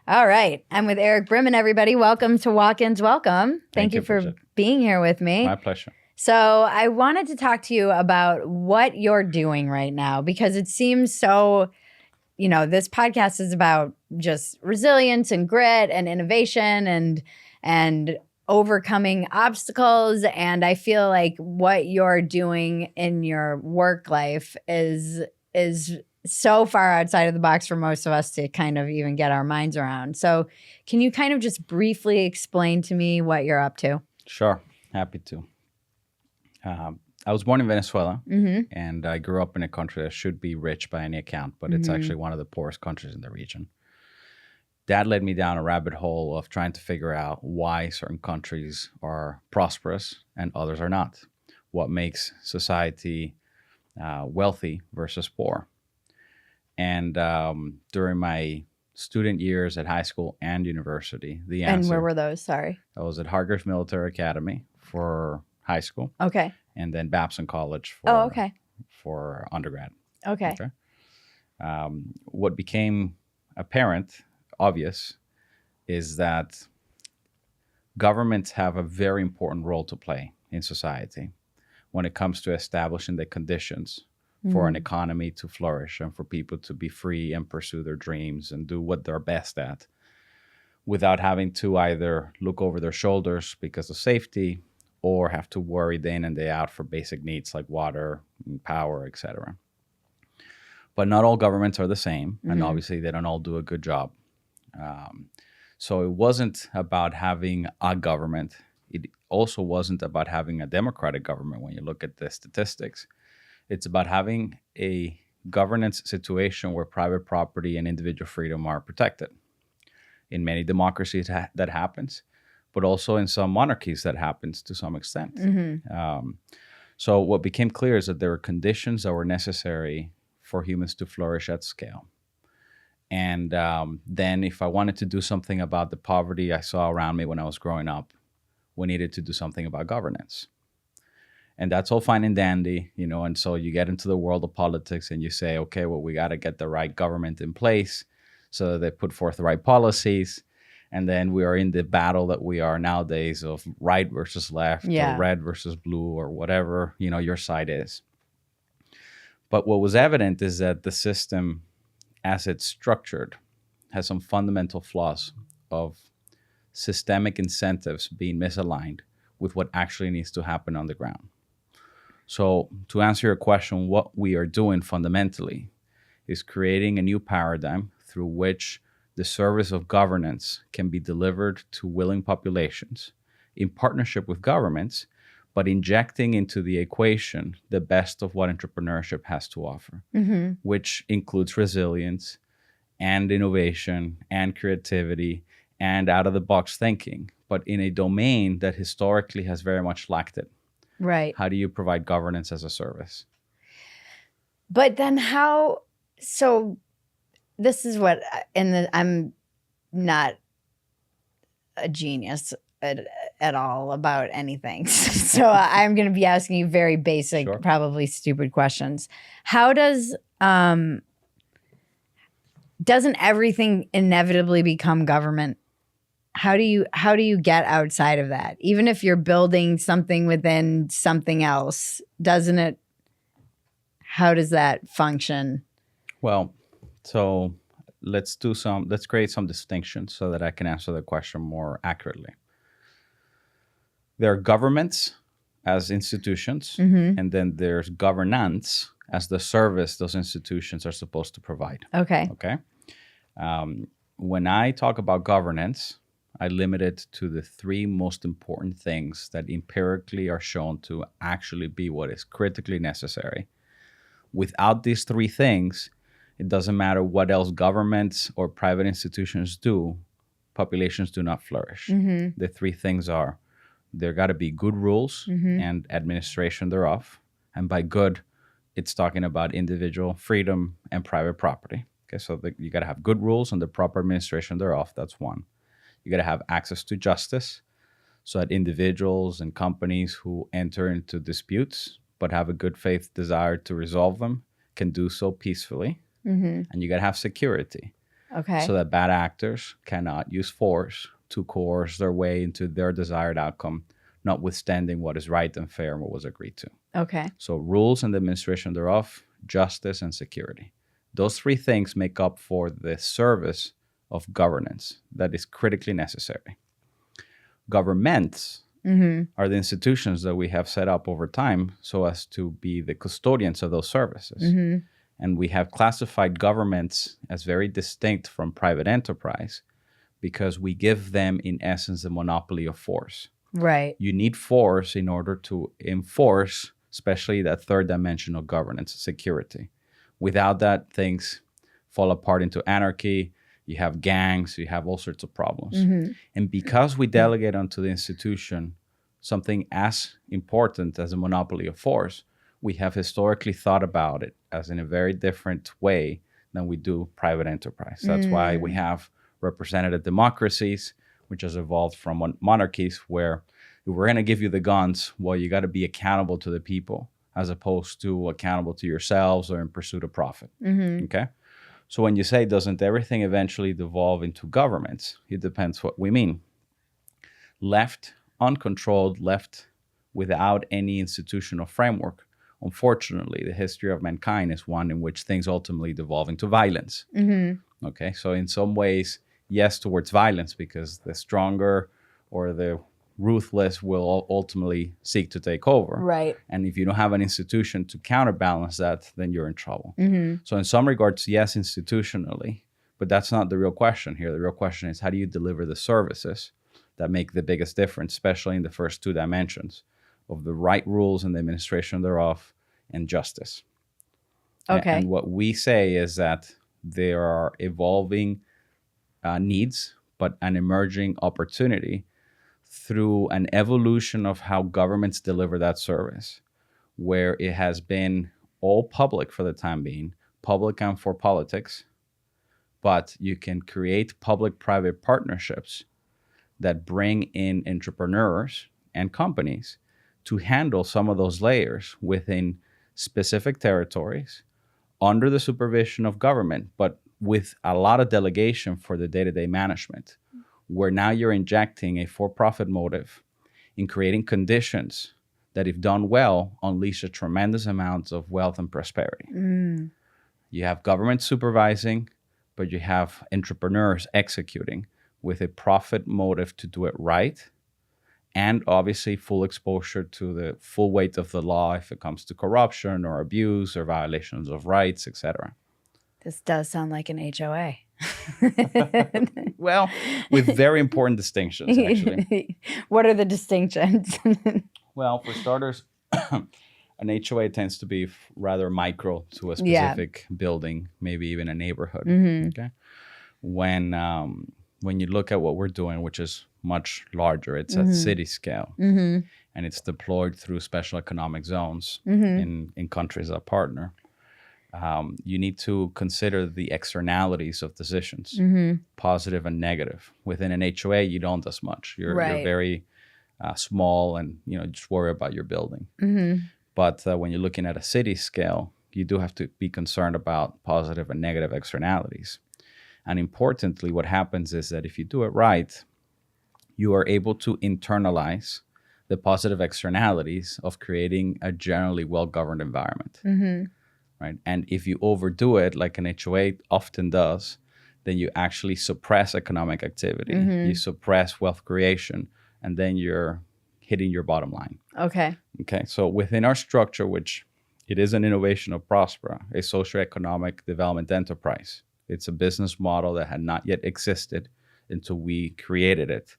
All right. I'm with Erick Brimen, everybody. Welcome to Walk-Ins. Welcome. Thank you for Bridget. being here with me. My pleasure. So I wanted to talk to you about what you're doing right now, because it seems so, this podcast is about just resilience and grit and innovation and overcoming obstacles. And I feel like what you're doing in your work life is so far outside of the box for most of us to kind of even get our minds around. So can you kind of just briefly explain to me what you're up to? Sure. Happy to. I was born in Venezuela, and I grew up in a country that should be rich by any account, but it's actually one of the poorest countries in the region. That led me down a rabbit hole of trying to figure out why certain countries are prosperous and others are not. What makes society wealthy versus poor. And during my student years at high school and university, the answer... And where were those? Sorry. I was at Hargrave Military Academy for high school. Okay. And then Babson College for undergrad. Okay. What became apparent, obvious, is that governments have a very important role to play in society when it comes to establishing the conditions for an economy to flourish and for people to be free and pursue their dreams and do what they're best at without having to either look over their shoulders because of safety or have to worry day in and day out for basic needs like water, power, etc. But not all governments are the same, and obviously they don't all do a good job. So it wasn't about having a government. It also wasn't about having a democratic government when you look at the statistics. It's about having a governance situation where private property and individual freedom are protected. In many democracies that happens, but also in some monarchies that happens to some extent. So what became clear is that there were conditions that were necessary for humans to flourish at scale. And then if I wanted to do something about the poverty I saw around me when I was growing up, we needed to do something about governance. And that's all fine and dandy, and so you get into the world of politics and you say, okay, well, we got to get the right government in place so that they put forth the right policies. And then we are in the battle that we are nowadays of right versus left or red versus blue or whatever, your side is. But what was evident is that the system, as it's structured, has some fundamental flaws of systemic incentives being misaligned with what actually needs to happen on the ground. So to answer your question, what we are doing fundamentally is creating a new paradigm through which the service of governance can be delivered to willing populations in partnership with governments, but injecting into the equation the best of what entrepreneurship has to offer, which includes resilience and innovation and creativity and out-of-the-box thinking, but in a domain that historically has very much lacked it. Right. How do you provide governance as a service? But then how... So this is what... I'm not a genius at all about anything. So I'm going to be asking you very basic, probably stupid questions. How does... doesn't everything inevitably become government? How do you get outside of that? Even if you're building something within something else, doesn't it? How does that function? Well, so let's create some distinctions so that I can answer the question more accurately. There are governments as institutions, and then there's governance as the service those institutions are supposed to provide. Okay. When I talk about governance, I limit it to the three most important things that empirically are shown to actually be what is critically necessary. Without these three things, it doesn't matter what else governments or private institutions do, populations do not flourish. The three things are, there got to be good rules and administration thereof. And by good, it's talking about individual freedom and private property. Okay, so you got to have good rules and the proper administration thereof. That's one. You got to have access to justice so that individuals and companies who enter into disputes but have a good faith desire to resolve them can do so peacefully. And you got to have security. Okay. so that bad actors cannot use force to coerce their way into their desired outcome, notwithstanding what is right and fair and what was agreed to. Okay. So rules and the administration thereof, justice and security. Those three things make up for the service of governance that is critically necessary. Governments are the institutions that we have set up over time so as to be the custodians of those services. And we have classified governments as very distinct from private enterprise because we give them, in essence, the monopoly of force. Right. You need force in order to enforce, especially that third dimension of governance, security. Without that, things fall apart into anarchy. You have gangs, you have all sorts of problems. And because we delegate onto the institution something as important as a monopoly of force, we have historically thought about it as in a very different way than we do private enterprise. That's why we have representative democracies, which has evolved from monarchies, where if we're going to give you the guns, well, you got to be accountable to the people as opposed to accountable to yourselves or in pursuit of profit. Okay? So when you say, doesn't everything eventually devolve into governments? It depends what we mean. Left uncontrolled, left without any institutional framework, unfortunately, the history of mankind is one in which things ultimately devolve into violence. Okay, so in some ways, yes, towards violence, because the stronger or the ruthless will ultimately seek to take over. Right. And if you don't have an institution to counterbalance that, then you're in trouble. So in some regards, yes, institutionally, but that's not the real question here. The real question is, how do you deliver the services that make the biggest difference, especially in the first two dimensions of the right rules and the administration thereof and justice? Okay. And what we say is that there are evolving needs, but an emerging opportunity through an evolution of how governments deliver that service, where it has been all public for the time being, public and for politics, but you can create public-private partnerships that bring in entrepreneurs and companies to handle some of those layers within specific territories under the supervision of government, but with a lot of delegation for the day-to-day management, where now you're injecting a for-profit motive in creating conditions that, if done well, unleash a tremendous amount of wealth and prosperity. You have government supervising, but you have entrepreneurs executing with a profit motive to do it right, and obviously full exposure to the full weight of the law if it comes to corruption or abuse or violations of rights, etc. This does sound like an HOA. Well, with very important distinctions, actually. What are the distinctions? Well, for starters, an HOA tends to be rather micro to a specific building, maybe even a neighborhood. Okay, when you look at what we're doing, which is much larger, it's at city scale, and it's deployed through special economic zones in countries that partner. You need to consider the externalities of decisions, positive and negative. Within an HOA, you don't as much. You're very small, and just worry about your building. But when you're looking at a city scale, you do have to be concerned about positive and negative externalities. And importantly, what happens is that if you do it right, you are able to internalize the positive externalities of creating a generally well-governed environment. Right? And if you overdo it, like an HOA often does, then you actually suppress economic activity. You suppress wealth creation, and then you're hitting your bottom line. Okay. So within our structure, which it is an innovation of Prospera, a socioeconomic development enterprise. It's a business model that had not yet existed until we created it.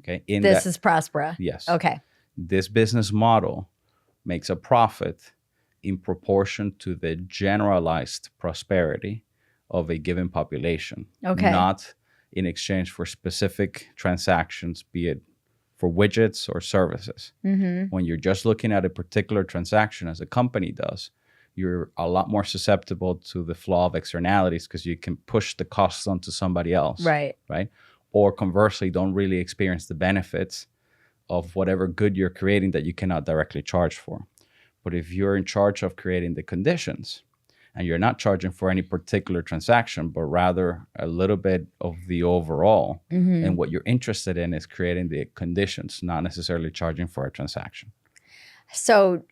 Okay. This is Prospera. Yes. Okay. This business model makes a profit in proportion to the generalized prosperity of a given population. Okay. Not in exchange for specific transactions, be it for widgets or services. When you're just looking at a particular transaction, as a company does, you're a lot more susceptible to the flaw of externalities because you can push the costs onto somebody else. Right. Or conversely, don't really experience the benefits of whatever good you're creating that you cannot directly charge for. But if you're in charge of creating the conditions and you're not charging for any particular transaction, but rather a little bit of the overall. And what you're interested in is creating the conditions, not necessarily charging for a transaction. So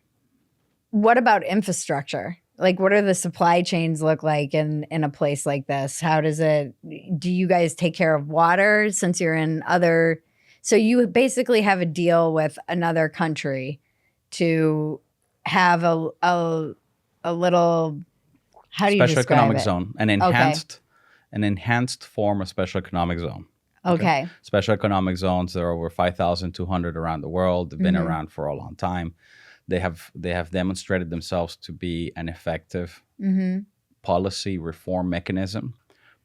what about infrastructure? Like, what do the supply chains look like in a place like this? How does it, do you guys take care of water since you're in other, so you basically have a deal with another country to have a little, how do you Special describe economic it? zone, an enhanced form of special economic zone. Okay. Special economic zones, there are over 5,200 around the world. They've been around for a long time. They have demonstrated themselves to be an effective policy reform mechanism,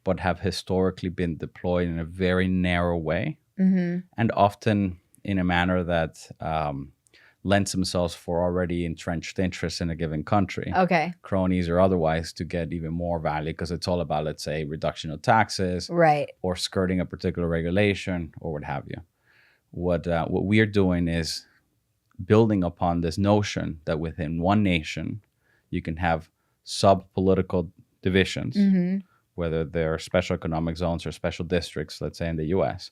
but have historically been deployed in a very narrow way, and often in a manner that lends themselves for already entrenched interests in a given country, cronies or otherwise, to get even more value, because it's all about, let's say, reduction of taxes, Right. or skirting a particular regulation, or what have you. What we are doing is building upon this notion that within one nation, you can have sub-political divisions, whether they're special economic zones or special districts, let's say in the US.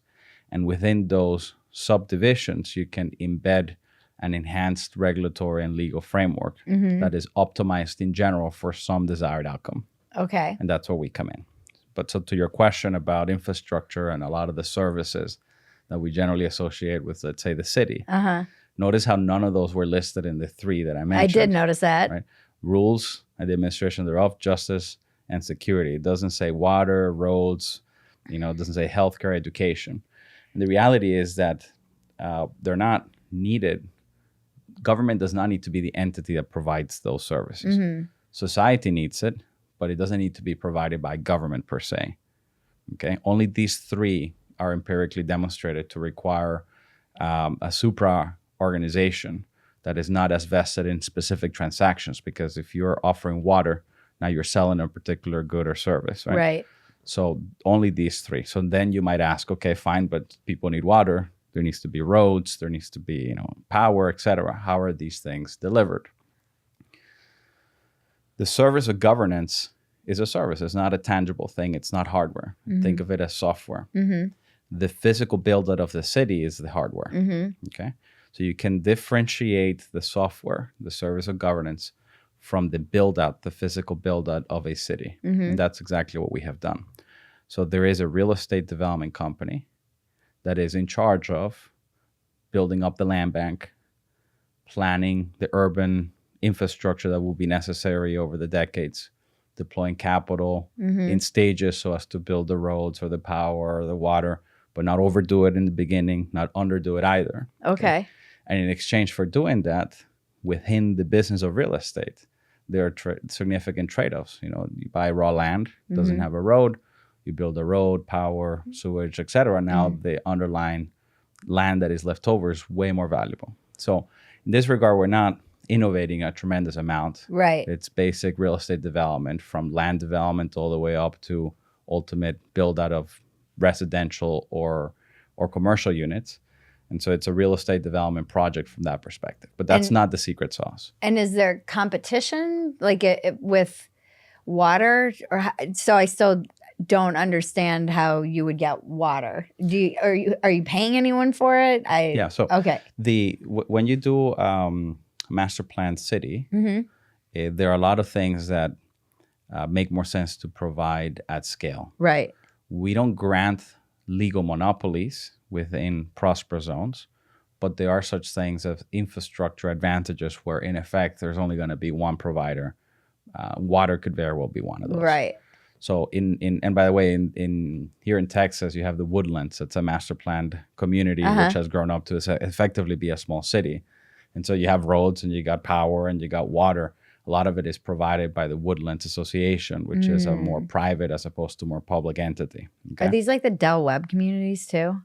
And within those subdivisions, you can embed an enhanced regulatory and legal framework that is optimized in general for some desired outcome. Okay. And that's where we come in. But so to your question about infrastructure and a lot of the services that we generally associate with, let's say, the city, notice how none of those were listed in the three that I mentioned. I did notice that. Right? Rules and the administration thereof, justice and security. It doesn't say water, roads, it doesn't say healthcare, education. And the reality is that they're not needed. Government does not need to be the entity that provides those services. Society needs it, but it doesn't need to be provided by government per se. Okay, only these three are empirically demonstrated to require a supra organization that is not as vested in specific transactions, because if you're offering water, now you're selling a particular good or service, right? Right. So only these three. So then you might ask, okay, fine, but people need water. There needs to be roads. There needs to be, power, etc. How are these things delivered? The service of governance is a service. It's not a tangible thing. It's not hardware. Think of it as software. The physical build-out of the city is the hardware. Okay, so you can differentiate the software, the service of governance, from the build-out, the physical build-out of a city. And that's exactly what we have done. So there is a real estate development company that is in charge of building up the land bank, planning the urban infrastructure that will be necessary over the decades, deploying capital in stages so as to build the roads or the power or the water, but not overdo it in the beginning, not underdo it either. Okay. And in exchange for doing that, within the business of real estate, there are significant trade-offs. You buy raw land, doesn't have a road, you build a road, power, sewage, etc. Now the underlying land that is left over is way more valuable. So in this regard, we're not innovating a tremendous amount. Right. It's basic real estate development, from land development all the way up to ultimate build out of residential or commercial units. And so it's a real estate development project from that perspective. But that's not the secret sauce. And is there competition like with water? So I still don't understand how you would get water. Are you paying anyone for it? Yeah. So okay. When you do master plan city, there are a lot of things that make more sense to provide at scale. Right. We don't grant legal monopolies within Prospera zones, but there are such things as infrastructure advantages where, in effect, there's only going to be one provider. Water could very well be one of those. Right. So and by the way, in here in Texas, you have the Woodlands. It's a master planned community which has grown up to effectively be a small city. And so you have roads and you got power and you got water. A lot of it is provided by the Woodlands Association, which is a more private as opposed to more public entity. Okay? Are these like the Del Webb communities too?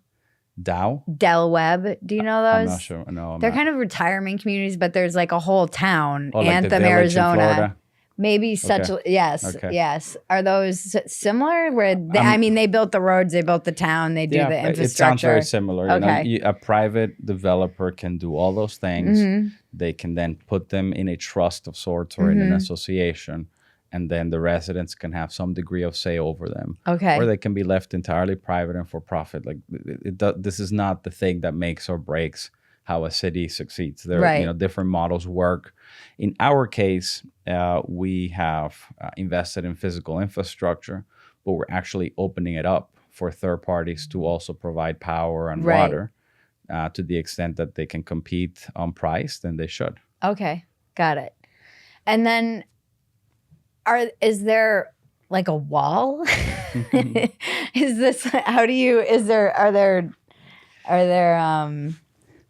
Dow? Del Webb. Do you know those? I'm not sure. No, they're kind of retirement communities, but there's like a whole town, like Anthem, Arizona. Maybe such, yes, Okay. yes. Are those similar? Where they built the roads, they built the town, they do the infrastructure. It sounds very similar. Okay. A private developer can do all those things. They can then put them in a trust of sorts or in an association and then the residents can have some degree of say over them. Okay. Or they can be left entirely private and for profit. Like this is not the thing that makes or breaks how a city succeeds. There, Right. different models work. In our case, we have invested in physical infrastructure, but we're actually opening it up for third parties to also provide power and Right. water to the extent that they can compete on price, then they should. Okay. Got it. And then is there like a wall? Is this, how do you, are there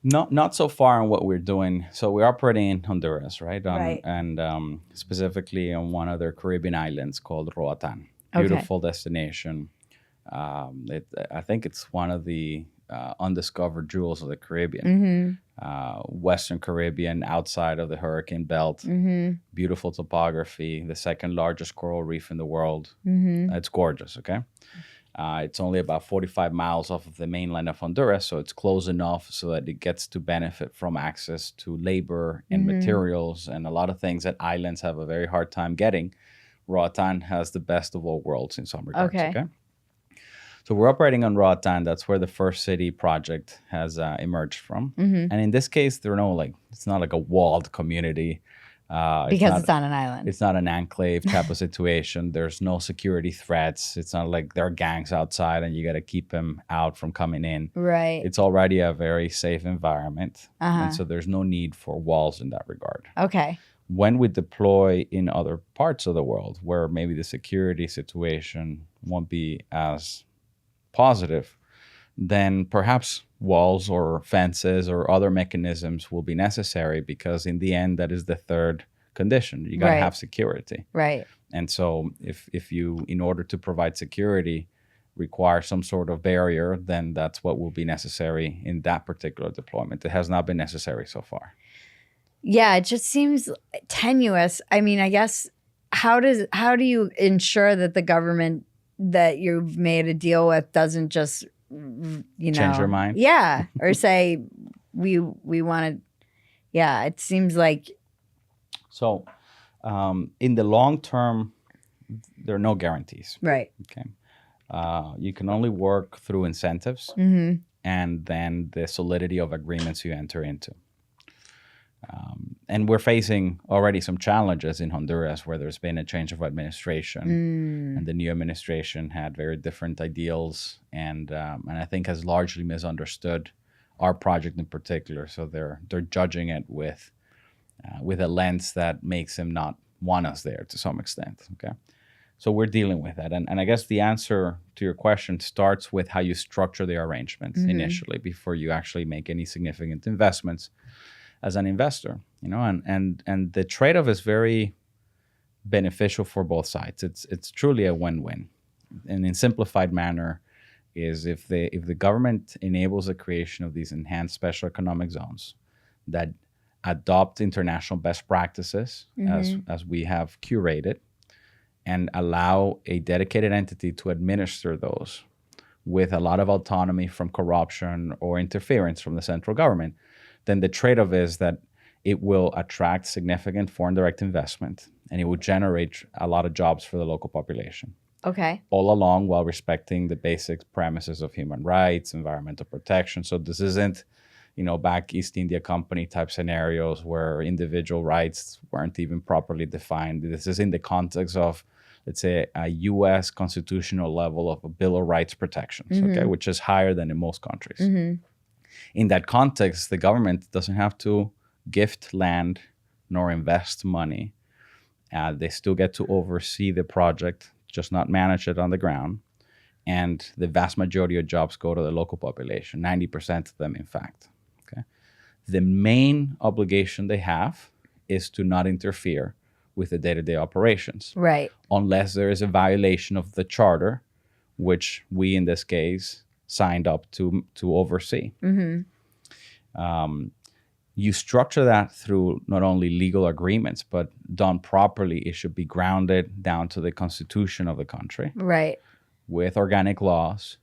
Not so far on what we're doing. So we're operating in Honduras, right? Right. And specifically on one of their Caribbean islands called Roatan. Okay. Beautiful destination. I think it's one of the undiscovered jewels of the Caribbean. Western Caribbean, outside of the hurricane belt. Beautiful topography, the second largest coral reef in the world. It's gorgeous, okay? It's only about 45 miles off of the mainland of Honduras, so it's close enough so that it gets to benefit from access to labor and materials and a lot of things that islands have a very hard time getting. Roatan has the best of all worlds in some regards, okay? So we're operating on Roatan. That's where the first city project has emerged from. And in this case, it's not like a walled community. Because it's on an island. It's not an enclave type of situation. There's no security threats. It's not like there are gangs outside and you got to keep them out from coming in. Right. It's already a very safe environment. And so there's no need for walls in that regard. Okay. When we deploy in other parts of the world where maybe the security situation won't be as positive, then perhaps walls or fences or other mechanisms will be necessary because in the end, that is the third condition. You got to have security. Right. And so if you, in order to provide security, require some sort of barrier, then that's what will be necessary in that particular deployment. It has not been necessary so far. Yeah, it just seems tenuous. I mean, I guess, how do you ensure that the government that you've made a deal with doesn't just change your mind? Yeah. Or say, we want to, yeah, it seems like. So in the long term, there are no guarantees. Right. Okay. You can only work through incentives and then the solidity of agreements you enter into. And we're facing already some challenges in Honduras where there's been a change of administration and the new administration had very different ideals and I think has largely misunderstood our project in particular. So they're judging it with a lens that makes them not want us there to some extent. Okay, so we're dealing with that. And I guess the answer to your question starts with how you structure the arrangements initially before you actually make any significant investments as an investor, and the trade-off is very beneficial for both sides. It's truly a win-win. And in simplified manner is if the government enables the creation of these enhanced special economic zones that adopt international best practices as we have curated and allow a dedicated entity to administer those with a lot of autonomy from corruption or interference from the central government, then the trade-off is that it will attract significant foreign direct investment and it will generate a lot of jobs for the local population. Okay. All along while respecting the basic premises of human rights, environmental protection. So this isn't, back East India Company type scenarios where individual rights weren't even properly defined. This is in the context of, let's say, a U.S. constitutional level of a Bill of Rights protections, okay, which is higher than in most countries. In that context, the government doesn't have to gift land nor invest money. They still get to oversee the project, just not manage it on the ground. And the vast majority of jobs go to the local population, 90% of them, in fact. Okay. The main obligation they have is to not interfere with the day-to-day operations. Right. Unless there is a violation of the charter, which we, in this case, signed up to oversee. You structure that through not only legal agreements, but done properly, it should be grounded down to the constitution of the country. Right. With organic laws,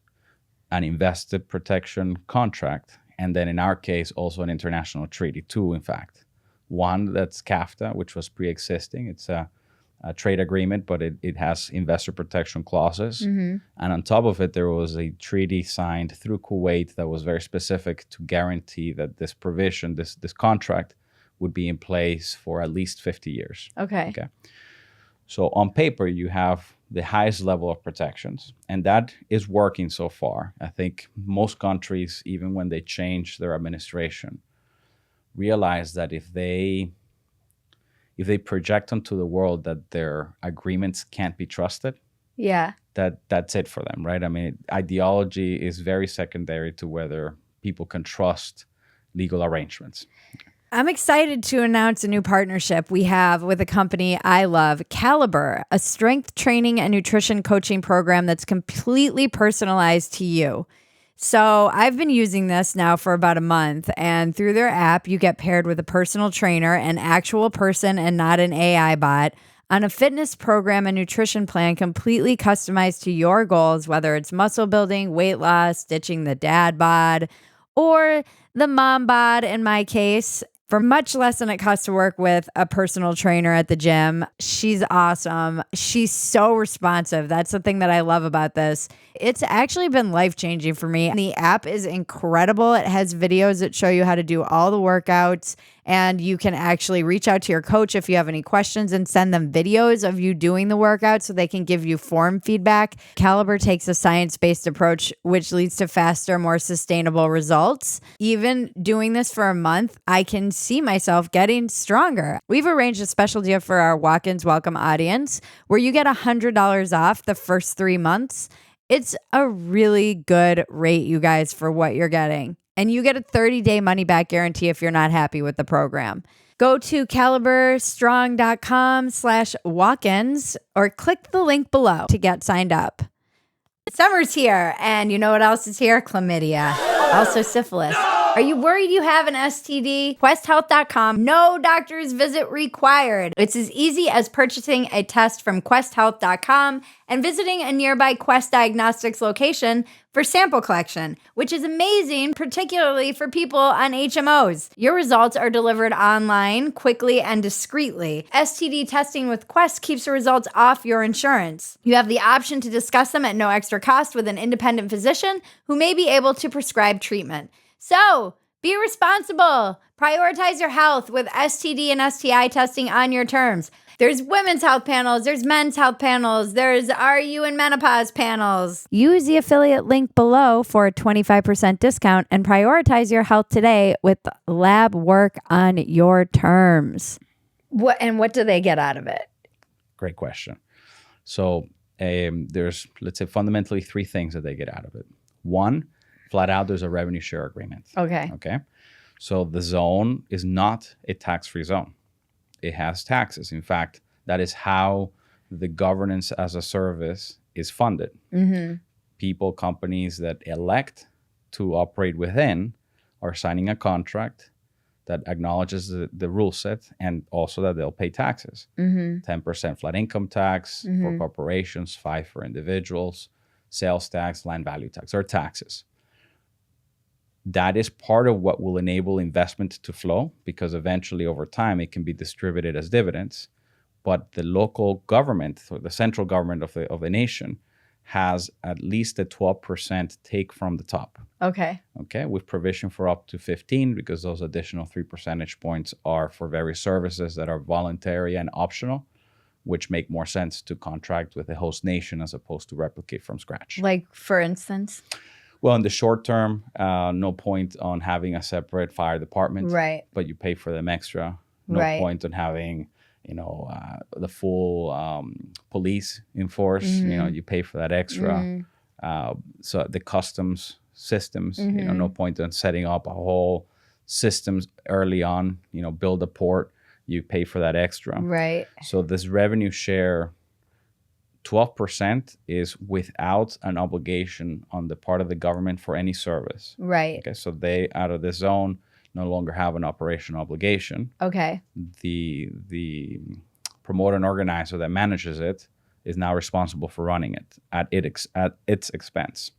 an investor protection contract, and then in our case, also an international treaty, two, in fact. One that's CAFTA, which was pre-existing. It's a a trade agreement, but it has investor protection clauses. And on top of it, there was a treaty signed through Kuwait that was very specific to guarantee that this provision, this contract, would be in place for at least 50 years. Okay. So on paper, you have the highest level of protections, and that is working so far. I think most countries, even when they change their administration, realize that if they project onto the world that their agreements can't be trusted, that's it for them, right? I mean, ideology is very secondary to whether people can trust legal arrangements. I'm excited to announce a new partnership we have with a company I love, Caliber, a strength training and nutrition coaching program that's completely personalized to you. So I've been using this now for about a month, and through their app, you get paired with a personal trainer, an actual person and not an AI bot, on a fitness program and nutrition plan completely customized to your goals, whether it's muscle building, weight loss, ditching the dad bod, or the mom bod in my case. For much less than it costs to work with a personal trainer at the gym. She's awesome. She's so responsive. That's the thing that I love about this. It's actually been life-changing for me. The app is incredible. It has videos that show you how to do all the workouts, and you can actually reach out to your coach if you have any questions and send them videos of you doing the workout so they can give you form feedback. Caliber takes a science-based approach, which leads to faster, more sustainable results. Even doing this for a month, I can see myself getting stronger. We've arranged a special deal for our Walk-Ins Welcome audience where you get $100 off the first 3 months. It's a really good rate, you guys, for what you're getting. And you get a 30-day money-back guarantee if you're not happy with the program. Go to caliberstrong.com/walk-ins or click the link below to get signed up. Summer's here, and you know what else is here? Chlamydia, also syphilis. Are you worried you have an STD? QuestHealth.com. No doctor's visit required. It's as easy as purchasing a test from QuestHealth.com and visiting a nearby Quest Diagnostics location for sample collection, which is amazing, particularly for people on HMOs. Your results are delivered online, quickly and discreetly. STD testing with Quest keeps the results off your insurance. You have the option to discuss them at no extra cost with an independent physician who may be able to prescribe treatment. So, be responsible. Prioritize your health with STD and STI testing on your terms. There's women's health panels, there's men's health panels, there's Are You in Menopause panels. Use the affiliate link below for a 25% discount and prioritize your health today with lab work on your terms. What do they get out of it? Great question. So there's, let's say, fundamentally 3 things that they get out of it. One, flat out, there's a revenue share agreement. Okay. So the zone is not a tax-free zone. It has taxes. In fact, that is how the governance as a service is funded. People, companies that elect to operate within are signing a contract that acknowledges the rule set and also that they'll pay taxes. 10% flat income tax for corporations, 5% for individuals, sales tax, land value tax, or taxes. That is part of what will enable investment to flow, because eventually over time it can be distributed as dividends. But the local government or the central government of the nation has at least a 12% take from the top. Okay, with provision for up to 15, because those additional 3 percentage points are for various services that are voluntary and optional, which make more sense to contract with a host nation as opposed to replicate from scratch. Like, for instance? Well, in the short term, no point on having a separate fire department, right? But you pay for them extra. No point on having, the full police in force. You pay for that extra. So the customs systems, no point on setting up a whole systems early on. Build a port, you pay for that extra. Right. So this revenue share, 12% is without an obligation on the part of the government for any service. Right. Okay, so they, out of the zone, no longer have an operational obligation. Okay. The promoter and organizer that manages it is now responsible for running it at its expense.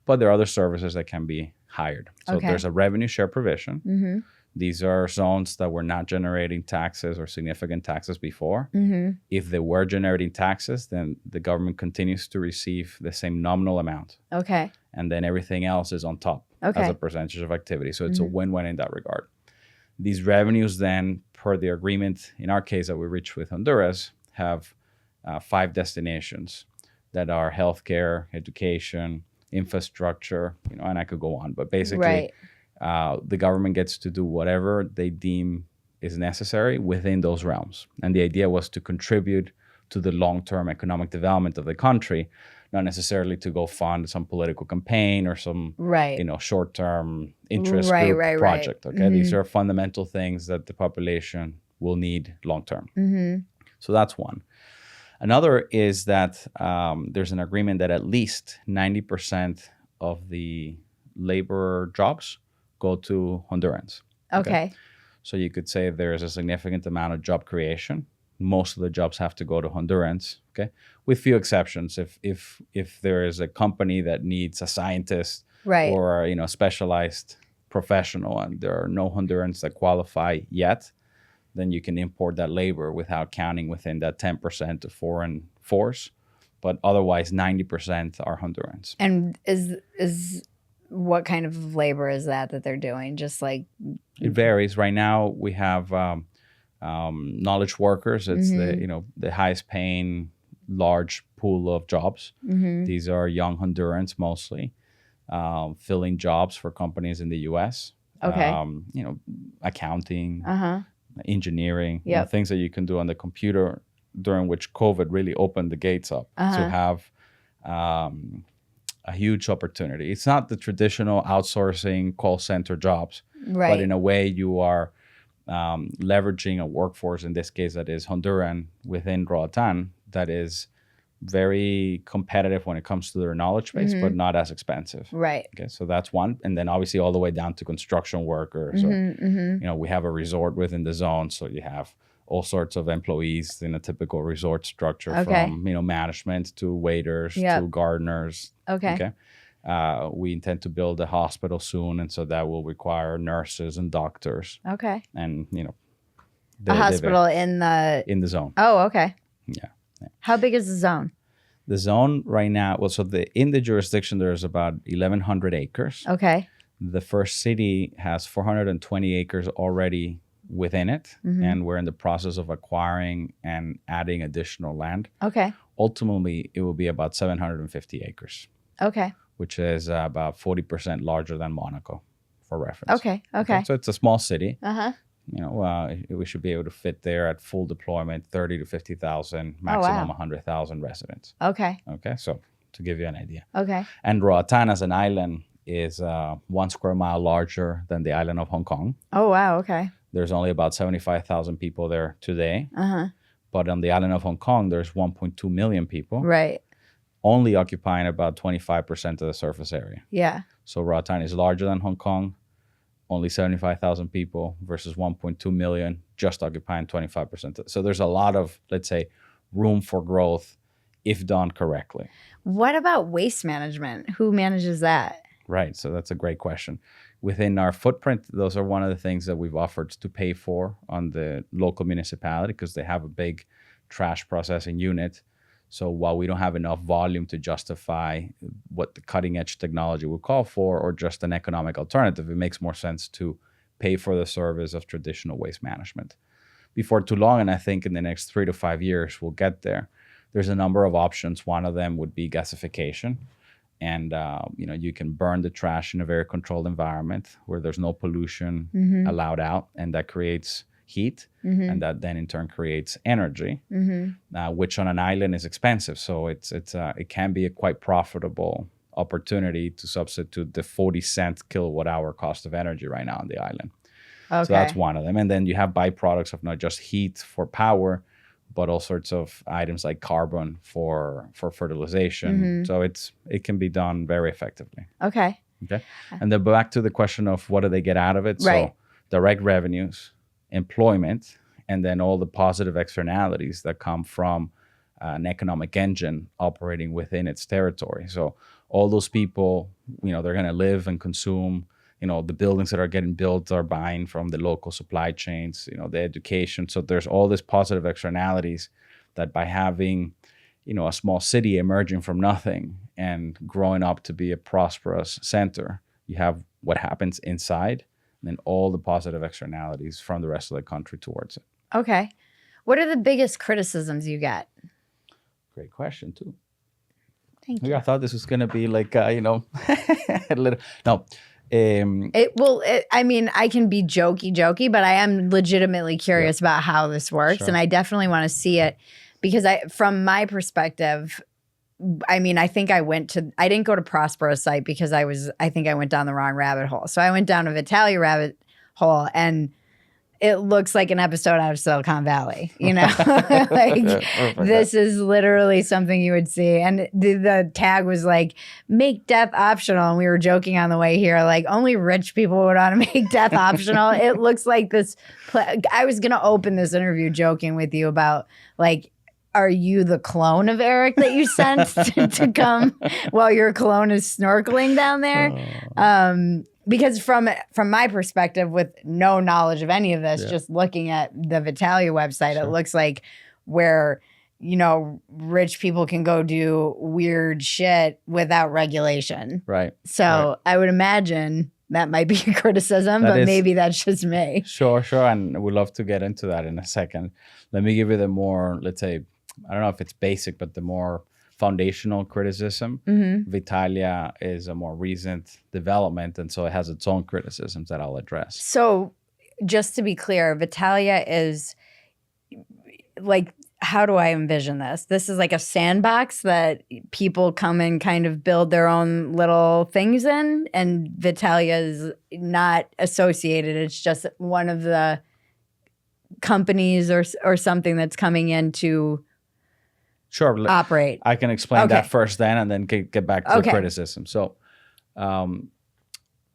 But there are other services that can be hired. So there's a revenue share provision. These are zones that were not generating taxes or significant taxes before. If they were generating taxes, then the government continues to receive the same nominal amount. Okay. And then everything else is on top as a percentage of activity. So it's a win-win in that regard. These revenues then, per the agreement, in our case that we reached with Honduras, have 5 destinations that are healthcare, education, infrastructure, and I could go on. But basically, the government gets to do whatever they deem is necessary within those realms. And the idea was to contribute to the long-term economic development of the country, not necessarily to go fund some political campaign or some short-term interest group project. Okay, these are fundamental things that the population will need long-term. So that's one. Another is that there's an agreement that at least 90% of the labor jobs go to Hondurans. Okay. So you could say there's a significant amount of job creation. Most of the jobs have to go to Hondurans, okay, with few exceptions. If there is a company that needs a scientist or specialized professional and there are no Hondurans that qualify yet, then you can import that labor without counting within that 10% of foreign force. But otherwise, 90% are Hondurans. And is what kind of labor is that they're doing? Just like it varies. Right now, we have knowledge workers. It's the highest paying large pool of jobs. These are young Hondurans mostly, filling jobs for companies in the U.S. Okay. Accounting, engineering, things that you can do on the computer, during which COVID really opened the gates up to have a huge opportunity. It's not the traditional outsourcing call center jobs, but in a way you are leveraging a workforce, in this case that is Honduran within Roatan, that is very competitive when it comes to their knowledge base, but not as expensive. Right. Okay, so that's one. And then obviously all the way down to construction workers. We have a resort within the zone, so you have all sorts of employees in a typical resort structure, from management to waiters to gardeners. Okay. We intend to build a hospital soon, and so that will require nurses and doctors. Okay. And a hospital in the zone. Oh, okay. Yeah. How big is the zone? The zone right now, in the jurisdiction, there's about 1,100 acres. Okay. The first city has 420 acres already within it, and we're in the process of acquiring and adding additional land. Okay. Ultimately, it will be about 750 acres. Okay. Which is about 40% larger than Monaco, for reference. Okay. So it's a small city. We should be able to fit there at full deployment, 30 to 50,000, maximum 100,000 residents. Okay. So to give you an idea. Okay. And Roatan as an island is 1 square mile larger than the island of Hong Kong. Oh, wow. Okay. There's only about 75,000 people there today. But on the island of Hong Kong, there's 1.2 million people. Right. Only occupying about 25% of the surface area. Yeah. So Roatan is larger than Hong Kong, only 75,000 people versus 1.2 million, just occupying 25%. So there's a lot of, let's say, room for growth if done correctly. What about waste management? Who manages that? Right. So that's a great question. Within our footprint, those are one of the things that we've offered to pay for on the local municipality, because they have a big trash processing unit. So while we don't have enough volume to justify what the cutting edge technology would call for, or just an economic alternative, it makes more sense to pay for the service of traditional waste management. Before too long, and I think in the next 3 to 5 years, we'll get there. There's a number of options. One of them would be gasification. And, you can burn the trash in a very controlled environment where there's no pollution allowed out, and that creates heat, and that then in turn creates energy, which on an island is expensive. So it can be a quite profitable opportunity to substitute the 40-cent kilowatt hour cost of energy right now on the island. Okay. So that's one of them. And then you have byproducts of not just heat for power, but all sorts of items like carbon for fertilization. So it can be done very effectively. Okay. And then back to the question of what do they get out of it? Right. So direct revenues, employment, and then all the positive externalities that come from an economic engine operating within its territory. So all those people, they're going to live and consume the buildings that are getting built are buying from the local supply chains, the education. So there's all these positive externalities that by having, a small city emerging from nothing and growing up to be a prosperous center, you have what happens inside and then all the positive externalities from the rest of the country towards it. Okay. What are the biggest criticisms you get? Great question, too. Thank you. I thought this was going to be like, a little, no. I mean, I can be jokey, but I am legitimately curious about how this works. Sure. And I definitely want to see it because from my perspective, I mean, I think I didn't go to Prospera's site because I think I went down the wrong rabbit hole. So I went down a Vitalia rabbit hole and it looks like an episode out of Silicon Valley, This is literally something you would see. And the tag was like, make death optional. And we were joking on the way here, like only rich people would want to make death optional. It looks like this. I was going to open this interview joking with you about like, are you the clone of Erick that you sent to come while your clone is snorkeling down there? Because from my perspective, with no knowledge of any of this, just looking at the Vitalia website, it looks like where, rich people can go do weird shit without regulation. Right. So I would imagine that might be a criticism, but maybe that's just me. Sure. And we'd love to get into that in a second. Let me give you the more, let's say, I don't know if it's basic, but the more foundational criticism. Vitalia is a more recent development, and so it has its own criticisms that I'll address. So just to be clear, Vitalia is like, how do I envision this? This is like a sandbox that people come and kind of build their own little things in, and Vitalia is not associated. It's just one of the companies or something that's coming in to operate. I can explain that first then and then get back to the criticism. So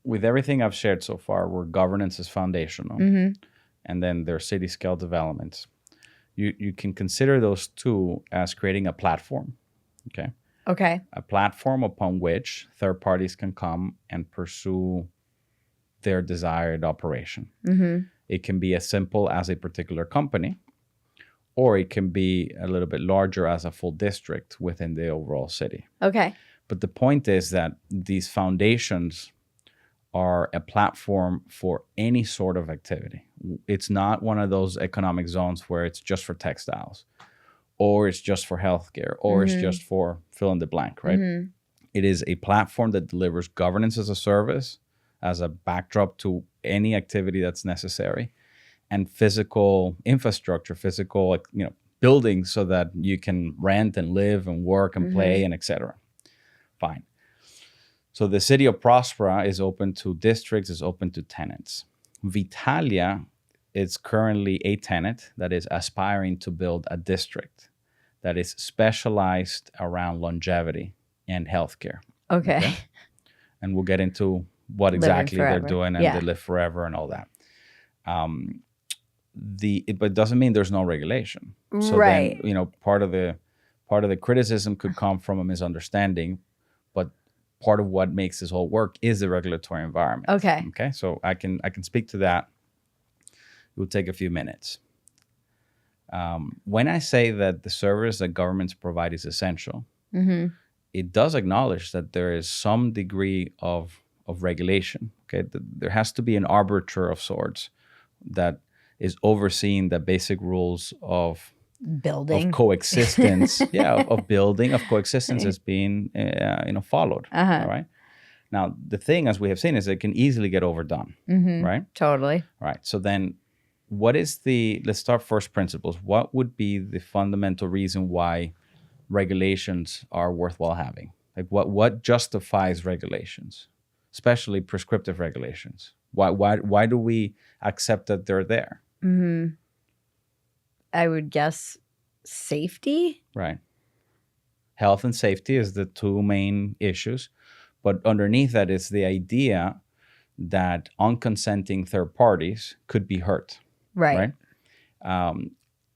with everything I've shared so far, where governance is foundational and then their city scale developments, you can consider those two as creating a platform. Okay. A platform upon which third parties can come and pursue their desired operation. It can be as simple as a particular company, or it can be a little bit larger as a full district within the overall city. Okay. But the point is that these foundations are a platform for any sort of activity. It's not one of those economic zones where it's just for textiles, or it's just for healthcare, or it's just for fill in the blank, right? It is a platform that delivers governance as a service, as a backdrop to any activity that's necessary, and physical infrastructure, physical buildings so that you can rent and live and work and play and etc. Fine. So the city of Prospera is open to districts, is open to tenants. Vitalia is currently a tenant that is aspiring to build a district that is specialized around longevity and healthcare. Okay. And we'll get into what exactly they're doing and they live forever and all that. But it doesn't mean there's no regulation. So then, part of the criticism could come from a misunderstanding, but part of what makes this whole work is the regulatory environment. Okay. So I can speak to that. It will take a few minutes. When I say that the service that governments provide is essential, it does acknowledge that there is some degree of regulation. Okay, there has to be an arbiter of sorts that is overseeing the basic rules of building, of coexistence, of building, of coexistence is being followed. All right. Now the thing, as we have seen, is it can easily get overdone. Right. Totally. Right. So then, let's start first principles. What would be the fundamental reason why regulations are worthwhile having? Like what justifies regulations, especially prescriptive regulations? Why do we accept that they're there? I would guess safety. Right. Health and safety is the two main issues, but underneath that is the idea that unconsenting third parties could be hurt. Right.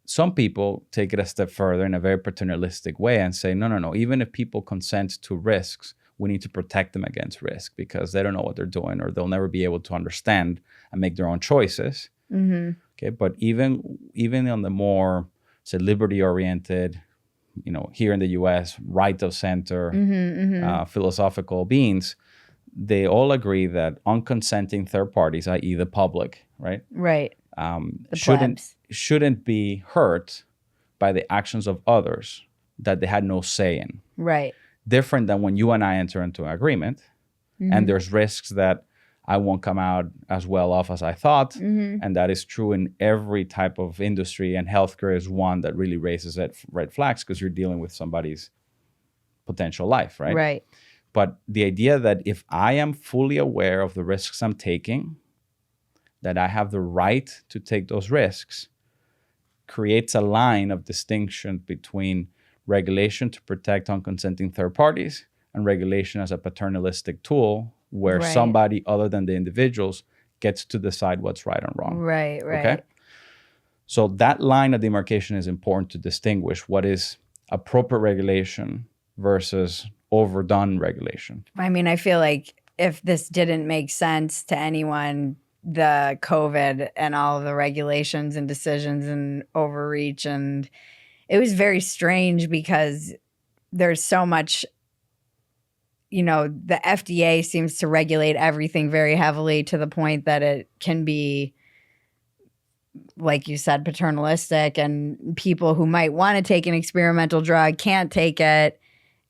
Some people take it a step further in a very paternalistic way and say, no. Even if people consent to risks, we need to protect them against risk because they don't know what they're doing or they'll never be able to understand and make their own choices. Okay, but even on the more, say, liberty-oriented, here in the U.S., right of center, philosophical beings, they all agree that unconsenting third parties, i.e. the public, right? Right. Shouldn't be hurt by the actions of others that they had no say in. Right. Different than when you and I enter into an agreement and there's risks that I won't come out as well off as I thought. And that is true in every type of industry. And healthcare is one that really raises red flags because you're dealing with somebody's potential life, right? Right. But the idea that if I am fully aware of the risks I'm taking, that I have the right to take those risks, creates a line of distinction between regulation to protect unconsenting third parties and regulation as a paternalistic tool where somebody other than the individuals gets to decide what's right and wrong. Right. Okay? So that line of demarcation is important to distinguish what is appropriate regulation versus overdone regulation. I mean, I feel like if this didn't make sense to anyone, the COVID and all of the regulations and decisions and overreach, and it was very strange because there's so much, the FDA seems to regulate everything very heavily to the point that it can be, like you said, paternalistic, and people who might want to take an experimental drug can't take it.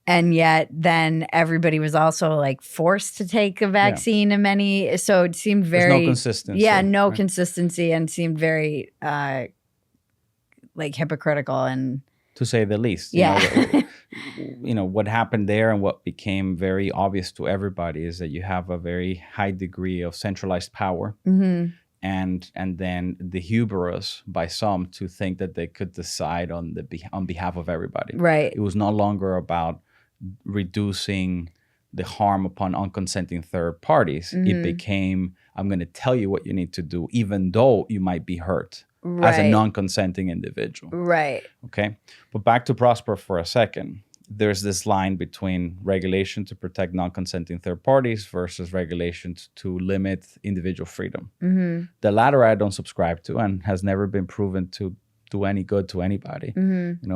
And yet then everybody was also like forced to take a vaccine in many. So it seemed very. There's no consistency. Yeah, no consistency, and seemed very like hypocritical and. To say the least. Yeah. What happened there and what became very obvious to everybody is that you have a very high degree of centralized power. And then the hubris by some to think that they could decide on behalf of everybody. Right. It was no longer about reducing the harm upon unconsenting third parties. It became, I'm going to tell you what you need to do, even though you might be hurt as a non-consenting individual. Right. Okay. But back to Prospera for a second. There's this line between regulation to protect non-consenting third parties versus regulations to limit individual freedom. The latter I don't subscribe to and has never been proven to do any good to anybody.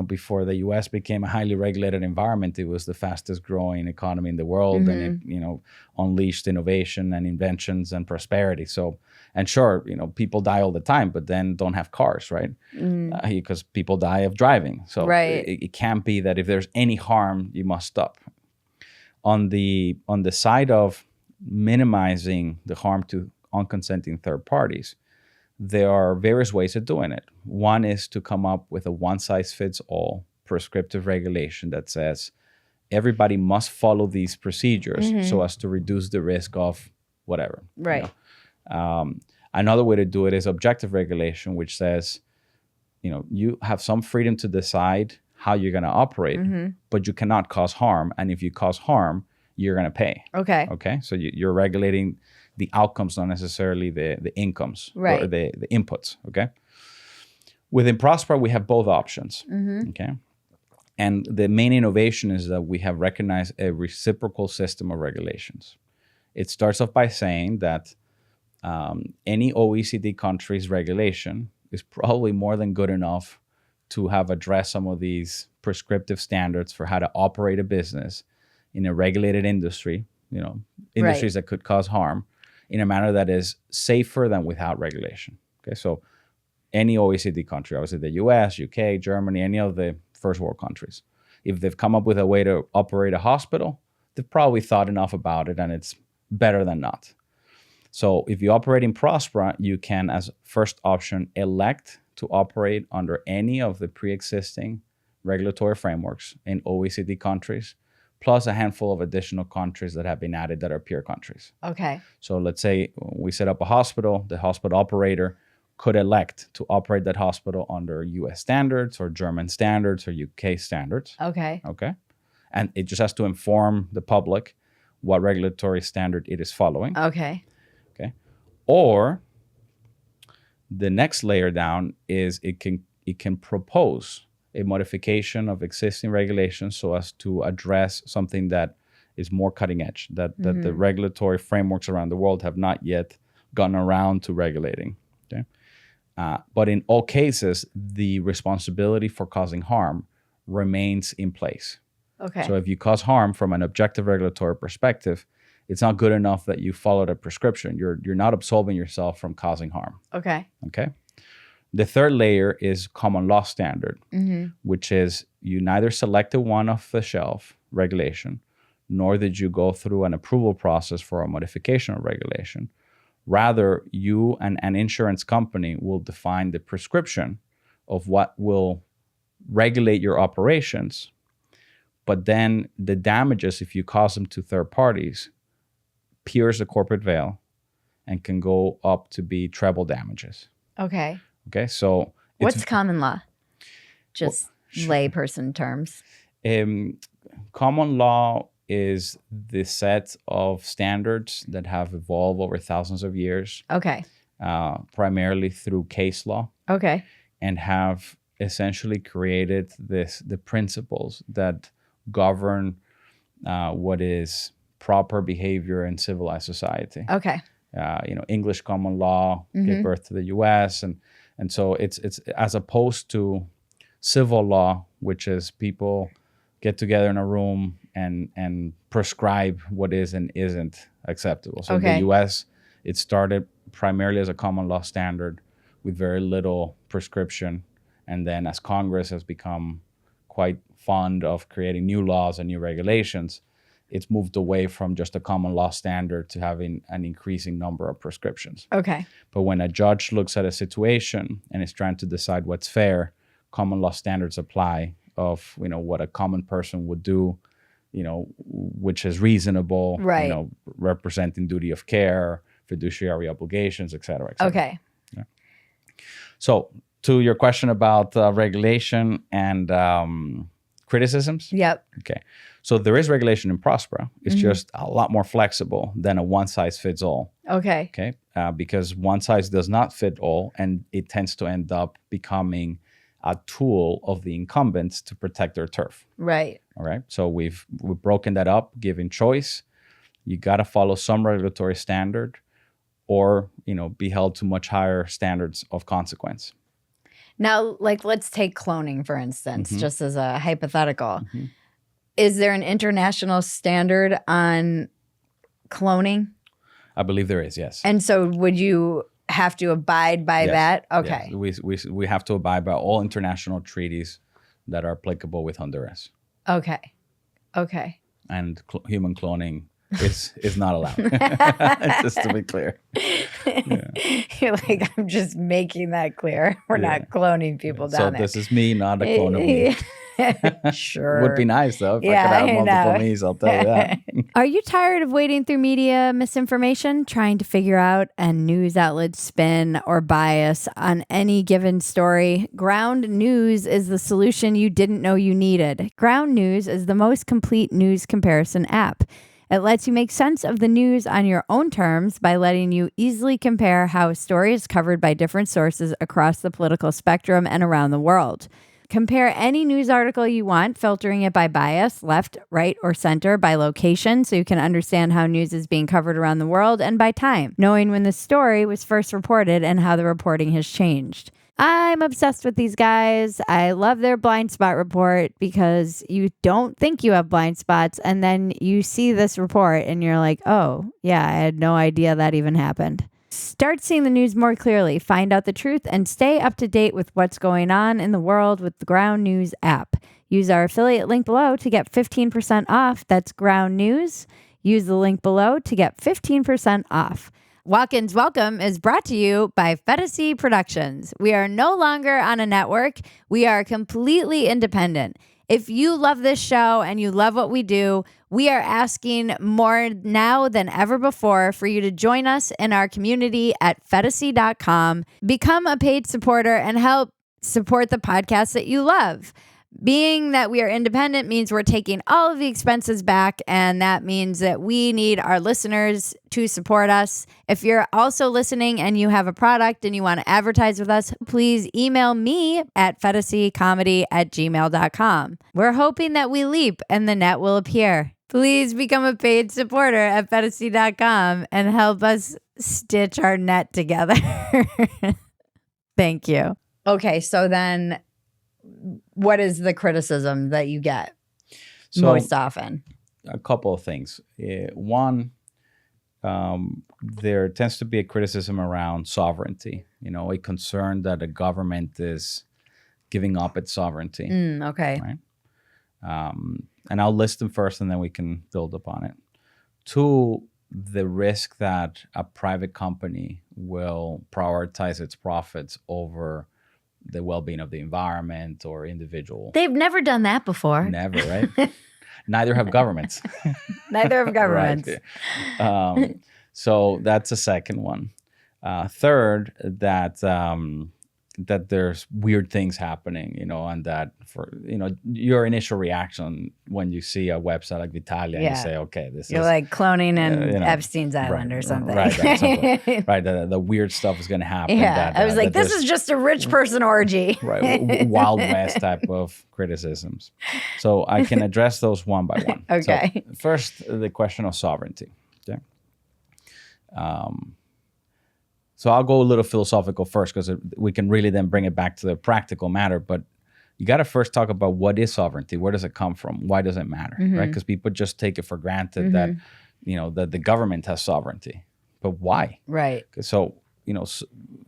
Before the U.S. became a highly regulated environment, it was the fastest growing economy in the world, and it, unleashed innovation and inventions and prosperity. So, and sure, people die all the time, but then don't have cars, right? Because people die of driving. So it can't be that if there's any harm, you must stop. On the side of minimizing the harm to unconsenting third parties, there are various ways of doing it. One is to come up with a one-size-fits-all prescriptive regulation that says everybody must follow these procedures so as to reduce the risk of whatever. Right. Another way to do it is objective regulation, which says, you have some freedom to decide how you're going to operate, but you cannot cause harm. And if you cause harm, you're going to pay. Okay. So you're regulating the outcomes, not necessarily the incomes or the inputs. Okay. Within Prospera, we have both options. Okay. And the main innovation is that we have recognized a reciprocal system of regulations. It starts off by saying that any OECD country's regulation is probably more than good enough to have addressed some of these prescriptive standards for how to operate a business in a regulated industry, industries that could cause harm, in a manner that is safer than without regulation. Okay, so any OECD country, obviously the US, UK, Germany, any of the first world countries, if they've come up with a way to operate a hospital, they've probably thought enough about it and it's better than not. So if you operate in Prospera, you can, as first option, elect to operate under any of the pre-existing regulatory frameworks in OECD countries, plus a handful of additional countries that have been added that are peer countries. Okay. So let's say we set up a hospital, the hospital operator could elect to operate that hospital under US standards or German standards or UK standards. Okay. Okay. And it just has to inform the public what regulatory standard it is following. Okay. Okay. Or the next layer down is it can propose a modification of existing regulations so as to address something that is more cutting edge, that the regulatory frameworks around the world have not yet gotten around to regulating. Okay? But in all cases, the responsibility for causing harm remains in place. Okay. So if you cause harm from an objective regulatory perspective, it's not good enough that you followed a prescription. You're not absolving yourself from causing harm. Okay. Okay. The third layer is common law standard, which is you neither selected one off the shelf regulation, nor did you go through an approval process for a modification of regulation. Rather, you and an insurance company will define the prescription of what will regulate your operations. But then the damages, if you cause them to third parties, pierce the corporate veil and can go up to be treble damages. Okay. Okay, so what's common law? Just layperson terms. Common law is the set of standards that have evolved over thousands of years. Okay. Primarily through case law. Okay. And have essentially created the principles that govern what is proper behavior in civilized society. Okay. English common law gave birth to the U.S. and so it's as opposed to civil law, which is people get together in a room and prescribe what is and isn't acceptable. So in the U.S., it started primarily as a common law standard with very little prescription, and then as Congress has become quite fond of creating new laws and new regulations, it's moved away from just a common law standard to having an increasing number of prescriptions. Okay. But when a judge looks at a situation and is trying to decide what's fair, common law standards apply of, what a common person would do, which is reasonable, right. Representing duty of care, fiduciary obligations, et cetera, et cetera. Okay. Yeah. So to your question about regulation and criticisms. Yep. Okay. So there is regulation in Prospera. It's just a lot more flexible than a one size fits all. Okay. Okay. Because one size does not fit all, and it tends to end up becoming a tool of the incumbents to protect their turf. Right. All right. So we've broken that up, given choice. You got to follow some regulatory standard, or be held to much higher standards of consequence. Now, let's take cloning, for instance, just as a hypothetical. Is there an international standard on cloning? I believe there is, yes. And so would you have to abide by that? Okay. Yes. We have to abide by all international treaties that are applicable with Honduras. Okay. Okay. And human cloning is not allowed. Just to be clear. Yeah. You're like, I'm just making that clear. We're not cloning people down there. So this is me, not a clone of me. Sure. Would be nice though if I could have multiple me's, I'll tell you that. Are you tired of wading through media misinformation, trying to figure out a news outlet's spin or bias on any given story? Ground News is the solution you didn't know you needed. Ground News is the most complete news comparison app. It lets you make sense of the news on your own terms by letting you easily compare how a story is covered by different sources across the political spectrum and around the world. Compare any news article you want, filtering it by bias, left, right, or center, by location, so you can understand how news is being covered around the world, and by time, knowing when the story was first reported and how the reporting has changed. I'm obsessed with these guys. I love their blind spot report because you don't think you have blind spots, and then you see this report and you're like, oh, yeah, I had no idea that even happened. Start seeing the news more clearly, find out the truth, and stay up to date with what's going on in the world with the Ground News app. Use our affiliate link below to get 15% off. That's Ground News. Use the link below to get 15% off. Walk-ins Welcome is brought to you by Phetasy Productions. We are no longer on a network. We are completely independent. If you love this show and you love what we do, we are asking more now than ever before for you to join us in our community at Phetasy.com. Become a paid supporter and help support the podcast that you love. Being that we are independent means we're taking all of the expenses back, and that means that we need our listeners to support us. If you're also listening and you have a product and you want to advertise with us, please email me at phetasycomedy@gmail.com. We're hoping that we leap and the net will appear. Please become a paid supporter at Phetasy.com and help us stitch our net together. Thank you. Okay, so then what is the criticism that you get So most often? a couple of things. One, there tends to be a criticism around sovereignty, a concern that a government is giving up its sovereignty. Okay. Right. And I'll list them first and then we can build upon it. Two, the risk that a private company will prioritize its profits over the well-being of the environment or individual. They've never done that before. Never, right? Neither have governments. Neither have governments. Right. So that's a second one. Third, that there's weird things happening, and that your initial reaction when you see a website like Vitalia, and you say, okay, You're like cloning in Epstein's Island or something. Right. The weird stuff is going to happen. Yeah, I was like, this is just a rich person orgy. Right, Wild West type of criticisms. So I can address those one by one. Okay. So first, the question of sovereignty. Okay. So I'll go a little philosophical first because we can really then bring it back to the practical matter. But you got to first talk about what is sovereignty? Where does it come from? Why does it matter? Right? Because people just take it for granted that, that the government has sovereignty. But why? Right. So,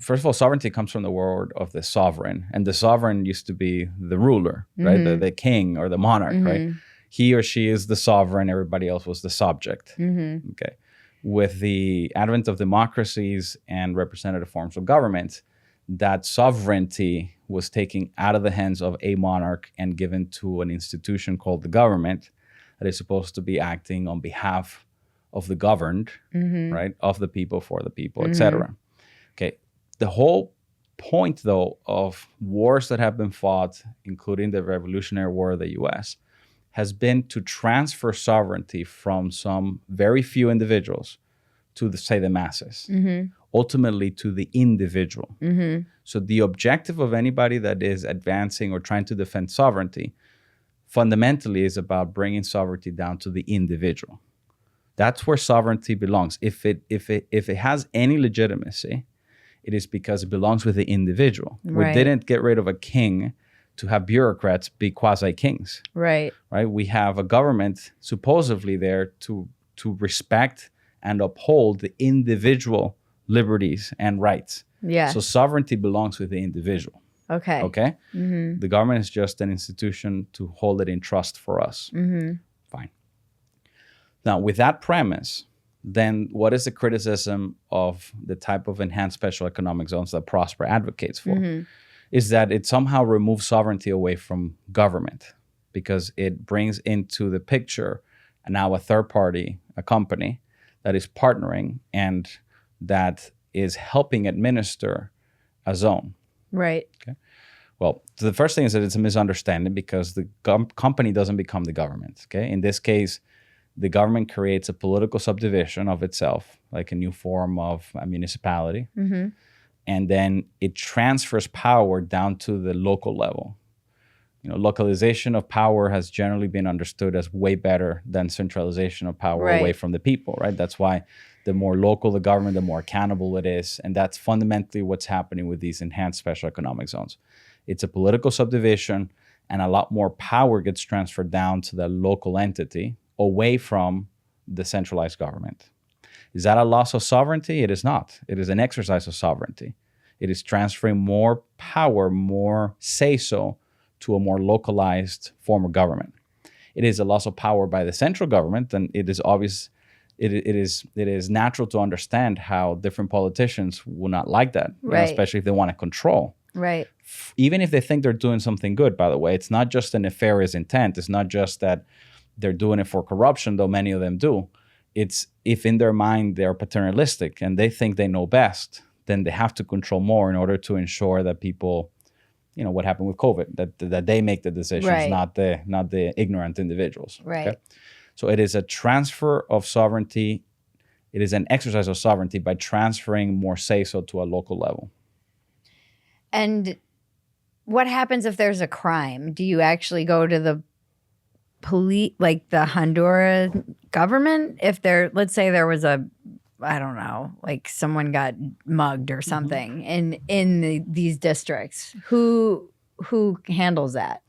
first of all, sovereignty comes from the word of the sovereign. And the sovereign used to be the ruler, right? The king or the monarch, right? He or she is the sovereign. Everybody else was the subject. Okay. With the advent of democracies and representative forms of government, that sovereignty was taken out of the hands of a monarch and given to an institution called the government that is supposed to be acting on behalf of the governed, right, of the people, for the people, etc. Okay. The whole point, though, of wars that have been fought, including the Revolutionary War of the U.S., has been to transfer sovereignty from some very few individuals to, say, the masses, ultimately to the individual. So the objective of anybody that is advancing or trying to defend sovereignty fundamentally is about bringing sovereignty down to the individual. That's where sovereignty belongs. If it has any legitimacy, it is because it belongs with the individual. Right. We didn't get rid of a king to have bureaucrats be quasi-kings. Right. Right? We have a government supposedly there to respect and uphold the individual liberties and rights. Yeah. So sovereignty belongs with the individual. Okay. Okay? The government is just an institution to hold it in trust for us. Fine. Now, with that premise, then what is the criticism of the type of enhanced special economic zones that Prospera advocates for? Is that it somehow removes sovereignty away from government because it brings into the picture now a third party, a company that is partnering and that is helping administer a zone. Right. Okay. Well, the first thing is that it's a misunderstanding because the company doesn't become the government. Okay. In this case, the government creates a political subdivision of itself, like a new form of a municipality. And then it transfers power down to the local level. Localization of power has generally been understood as way better than centralization of power away from the people, right? That's why the more local the government, the more accountable it is. And that's fundamentally what's happening with these enhanced special economic zones. It's a political subdivision and a lot more power gets transferred down to the local entity away from the centralized government. Is that a loss of sovereignty? It is not. It is an exercise of sovereignty. It is transferring more power, more say-so to a more localized form of government. It is a loss of power by the central government, and it is obvious. It is natural to understand how different politicians will not like that, especially if they want to control. Right. Even if they think they're doing something good, by the way, it's not just a nefarious intent. It's not just that they're doing it for corruption, though many of them do. It's if in their mind they're paternalistic and they think they know best, then they have to control more in order to ensure that people, what happened with COVID, that they make the decisions, not the ignorant individuals. Right. Okay? So it is a transfer of sovereignty. It is an exercise of sovereignty by transferring more say-so to a local level. And what happens if there's a crime? Do you actually go to the police, like the Honduras government, if there, let's say there was a, I don't know, like someone got mugged or something in these districts, who handles that?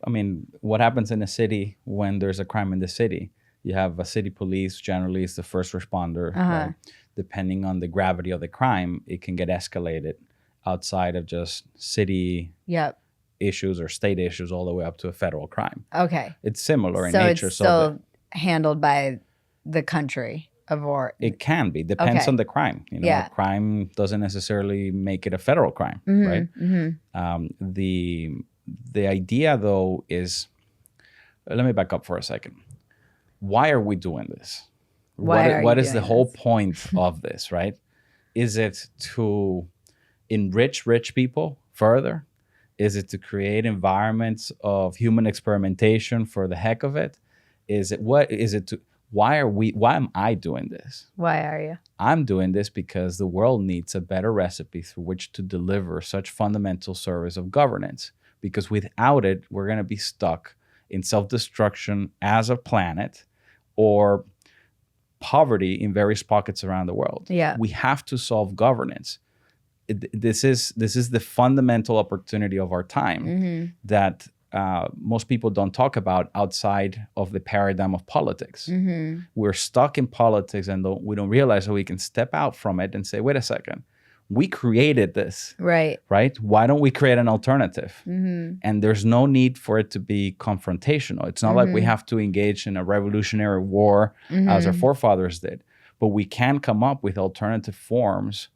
I mean, what happens in a city when there's a crime in the city? You have a city police, generally it's the first responder. Right? Depending on the gravity of the crime, it can get escalated outside of just city issues or state issues all the way up to a federal crime. Okay. It's similar in So nature. it's still handled by the country of or it can be. Depends on the crime. You know, crime doesn't necessarily make it a federal crime, right? The idea, though, is, let me back up for a second. Why are we doing this? What is the whole point of this, right? Is it to enrich rich people further? Is it to create environments of human experimentation for the heck of it? Why am I doing this? Why are you? I'm doing this because the world needs a better recipe through which to deliver such fundamental service of governance. Because without it, we're going to be stuck in self-destruction as a planet or poverty in various pockets around the world. Yeah. We have to solve governance. This is the fundamental opportunity of our time that most people don't talk about outside of the paradigm of politics. We're stuck in politics and we don't realize that we can step out from it and say, wait a second, we created this, right? Why don't we create an alternative? And there's no need for it to be confrontational. It's not like we have to engage in a revolutionary war as our forefathers did, but we can come up with alternative forms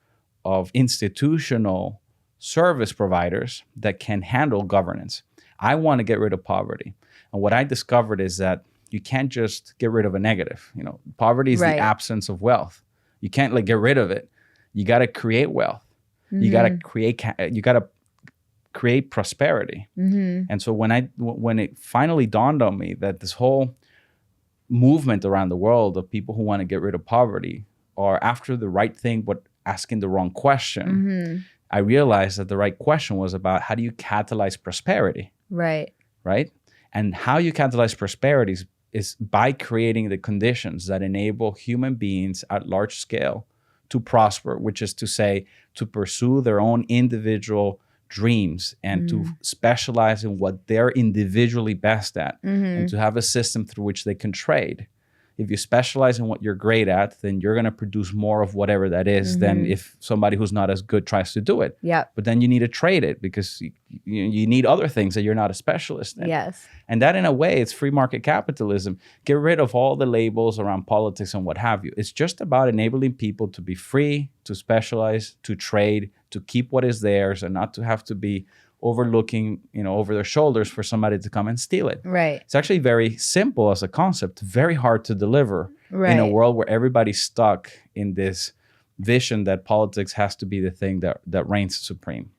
of institutional service providers that can handle governance. I want to get rid of poverty. And what I discovered is that you can't just get rid of a negative. You know, poverty is the absence of wealth. You can't like get rid of it. You got to create wealth. You got to create prosperity. And so when it finally dawned on me that this whole movement around the world of people who want to get rid of poverty are after the right thing but asking the wrong question, I realized that the right question was about how do you catalyze prosperity? Right. And how you catalyze prosperity is by creating the conditions that enable human beings at large scale to prosper, which is to say, to pursue their own individual dreams and to specialize in what they're individually best at and to have a system through which they can trade. If you specialize in what you're great at, then you're going to produce more of whatever that is than if somebody who's not as good tries to do it. But then you need to trade it because you need other things that you're not a specialist in. And that, in a way, it's free market capitalism. Get rid of all the labels around politics and what have you. It's just about enabling people to be free, to specialize, to trade, to keep what is theirs, and not to have to be overlooking, over their shoulders for somebody to come and steal it. It's actually very simple as a concept, very hard to deliver in a world where everybody's stuck in this vision that politics has to be the thing that reigns supreme.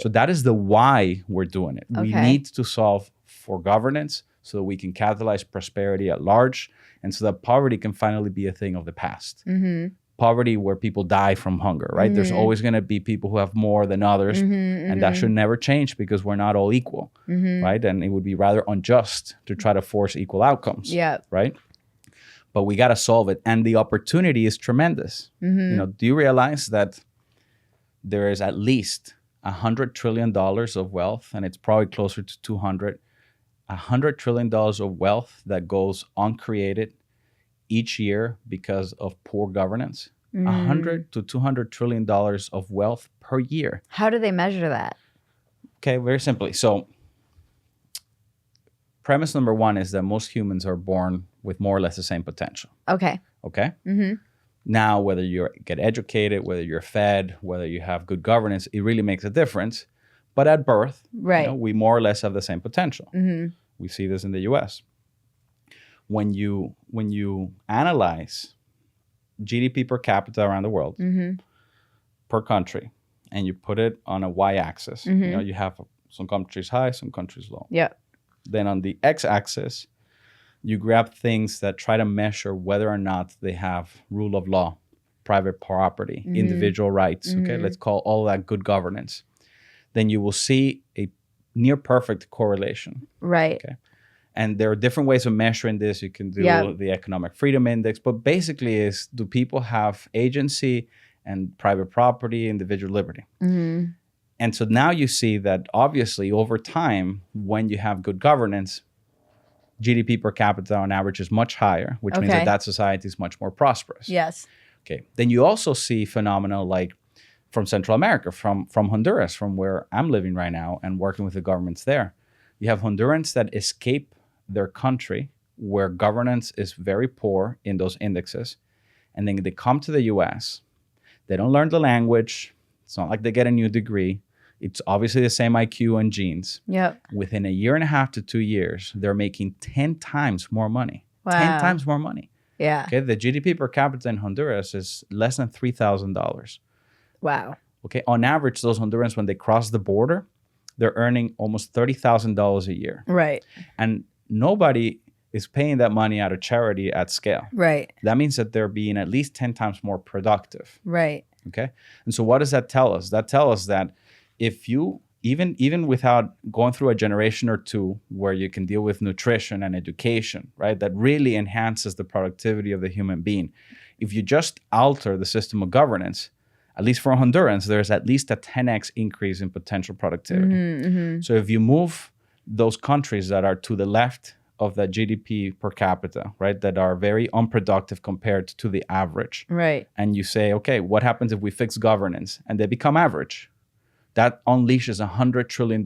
So that is the why we're doing it. We need to solve for governance so that we can catalyze prosperity at large and so that poverty can finally be a thing of the past. Poverty where people die from hunger, right? There's always going to be people who have more than others, and that should never change because we're not all equal, right? And it would be rather unjust to try to force equal outcomes, right? But we got to solve it, and the opportunity is tremendous. Do you realize that there is at least $100 trillion of wealth, and it's probably closer to 200, $100 trillion of wealth that goes uncreated each year because of poor governance? $100 to $200 trillion of wealth per year. How do they measure that? Okay, very simply. So premise number one is that most humans are born with more or less the same potential. Okay? Now, whether you get educated, whether you're fed, whether you have good governance, it really makes a difference. But at birth, we more or less have the same potential. We see this in the U.S. When you analyze GDP per capita around the world per country, and you put it on a y-axis, you have some countries high, some countries low. Then on the x-axis, you grab things that try to measure whether or not they have rule of law, private property, individual rights. Okay, let's call all that good governance. Then you will see a near perfect correlation. Okay. And there are different ways of measuring this. You can do the Economic Freedom Index, but basically is, do people have agency and private property, individual liberty? Mm-hmm. And so now you see that obviously over time, when you have good governance, GDP per capita on average is much higher, which means that society is much more prosperous. Yes. Okay. Then you also see phenomena like from Central America, from Honduras, from where I'm living right now and working with the governments there. You have Hondurans that escape their country where governance is very poor in those indexes. And then they come to the US. They don't learn the language. It's not like they get a new degree. It's obviously the same IQ and genes. Yep. Within a year and a half to 2 years, they're making 10 times more money. Wow. 10 times more money. Yeah. Okay. The GDP per capita in Honduras is less than $3,000. Wow. Okay. On average, those Hondurans, when they cross the border, they're earning almost $30,000 a year. Right. And nobody is paying that money out of charity at scale. Right. That means that they're being at least 10 times more productive. Right. Okay. And so what does that tell us? That tells us that if you, even without going through a generation or two where you can deal with nutrition and education, right, that really enhances the productivity of the human being. If you just alter the system of governance, at least for Hondurans, there's at least a 10x increase in potential productivity. Mm-hmm, mm-hmm. So if you move those countries that are to the left of that GDP per capita, right, that are very unproductive compared to the average. Right. And you say, okay, what happens if we fix governance and they become average? That unleashes $100 trillion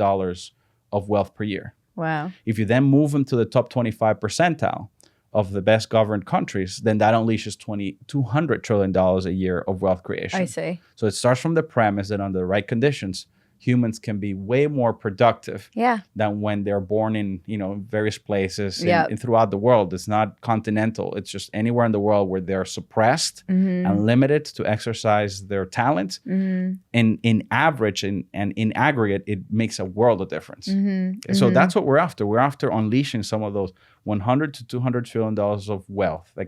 of wealth per year. Wow. If you then move them to the top 25 percentile of the best governed countries, then that unleashes $200 trillion a year of wealth creation. I see. So it starts from the premise that under the right conditions, humans can be way more productive than when they're born in, various places and throughout the world. It's not continental. It's just anywhere in the world where they're suppressed and limited to exercise their talents. And in average and in aggregate, it makes a world of difference. Okay, so that's what we're after. We're after unleashing some of those $100 to $200 trillion of wealth that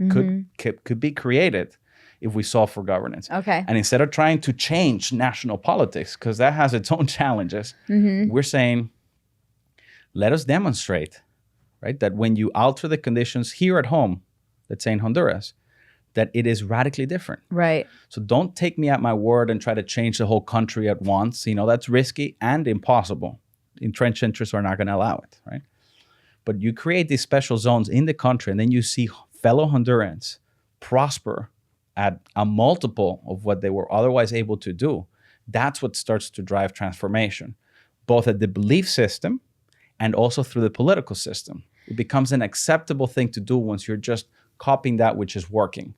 could be created if we solve for governance. Okay. And instead of trying to change national politics, because that has its own challenges, we're saying, let us demonstrate, right, that when you alter the conditions here at home, let's say in Honduras, that it is radically different. Right. So don't take me at my word and try to change the whole country at once. That's risky and impossible. Entrenched interests are not going to allow it, right? But you create these special zones in the country, and then you see fellow Hondurans prosper at a multiple of what they were otherwise able to do. That's what starts to drive transformation, both at the belief system and also through the political system. It becomes an acceptable thing to do once you're just copying that which is working.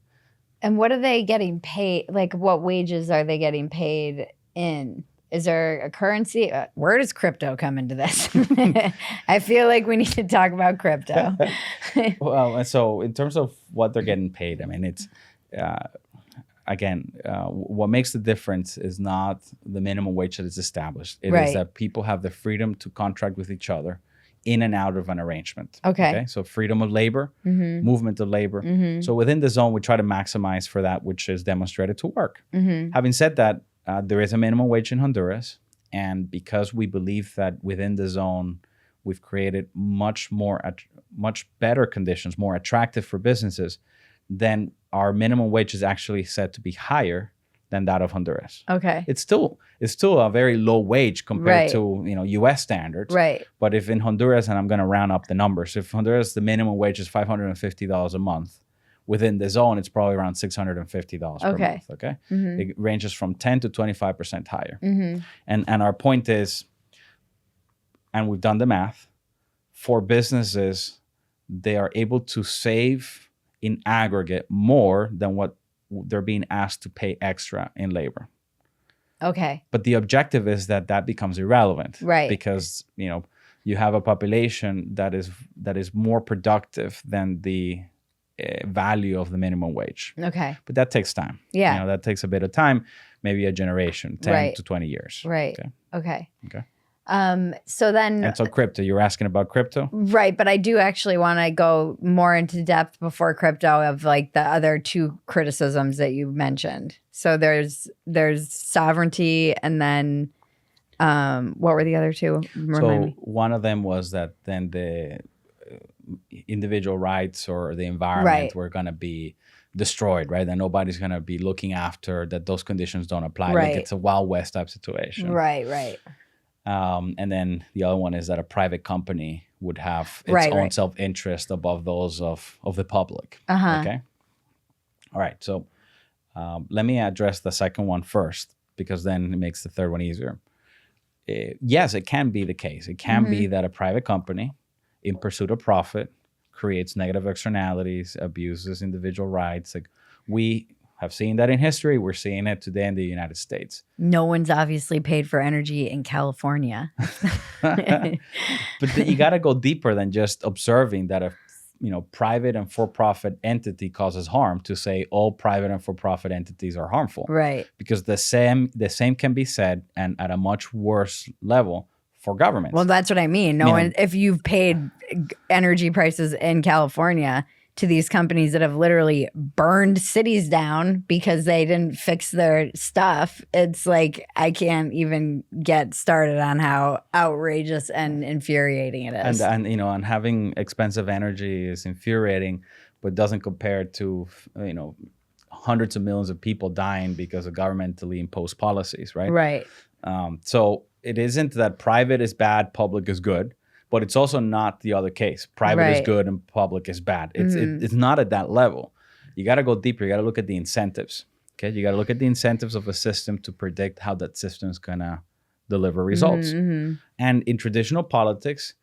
And what are they getting paid? Like, what wages are they getting paid in? Is there a currency? Where does crypto come into this? I feel like we need to talk about crypto. Well, and so in terms of what they're getting paid, I mean, it's, what makes the difference is not the minimum wage that is established. It is that people have the freedom to contract with each other in and out of an arrangement. Okay. So freedom of labor, movement of labor. So within the zone, we try to maximize for that which is demonstrated to work. Having said that, there is a minimum wage in Honduras. And because we believe that within the zone, we've created much better conditions, more attractive for businesses, then our minimum wage is actually said to be higher than that of Honduras. Okay. It's still a very low wage compared to, US standards. Right. But if in Honduras, and I'm going to round up the numbers, if Honduras, the minimum wage is $550 a month, within the zone, it's probably around $650 per month. Okay. It ranges from 10 to 25% higher. And our point is, and we've done the math, for businesses, they are able to save in aggregate more than what they're being asked to pay extra in labor. Okay. But the objective is that becomes irrelevant. Right. Because, you have a population that is more productive than the value of the minimum wage. Okay. But that takes time. Yeah. That takes a bit of time, maybe a generation, 10 to 20 years. Right. Okay. So then... And so crypto, you were asking about crypto? Right, but I do actually want to go more into depth before crypto of like the other two criticisms that you mentioned. So there's sovereignty, and then what were the other two? So one of them was that then individual rights or the environment Right. were going to be destroyed, right? That nobody's going to be looking after, that those conditions don't apply. Right. Like it's a Wild West type situation. Right. And then the other one is that a private company would have its Right, own right. self-interest above those of the public. Uh-huh. Okay. All right. So let me address the second one first, because then it makes the third one easier. Yes, it can be the case. It can be that a private company, in pursuit of profit, creates negative externalities, abuses individual rights. Like, we have seen that in history. We're seeing it today in the United States. No one's obviously paid for energy in California. But you got to go deeper than just observing that a private and for-profit entity causes harm to say all private and for-profit entities are harmful. Right. Because the same can be said, and at a much worse level, for governments. Well, that's what I mean. No one, if you've paid energy prices in California to these companies that have literally burned cities down because they didn't fix their stuff, it's like I can't even get started on how outrageous and infuriating it is. And having expensive energy is infuriating, but doesn't compare to hundreds of millions of people dying because of governmentally imposed policies, right? Right. So it isn't that private is bad, public is good, but it's also not the other case. Private is Right. good and public is bad. It's not at that level. You got to go deeper. You got to look at the incentives. Okay, you got to look at the incentives of a system to predict how that system is gonna deliver results. And in traditional politics,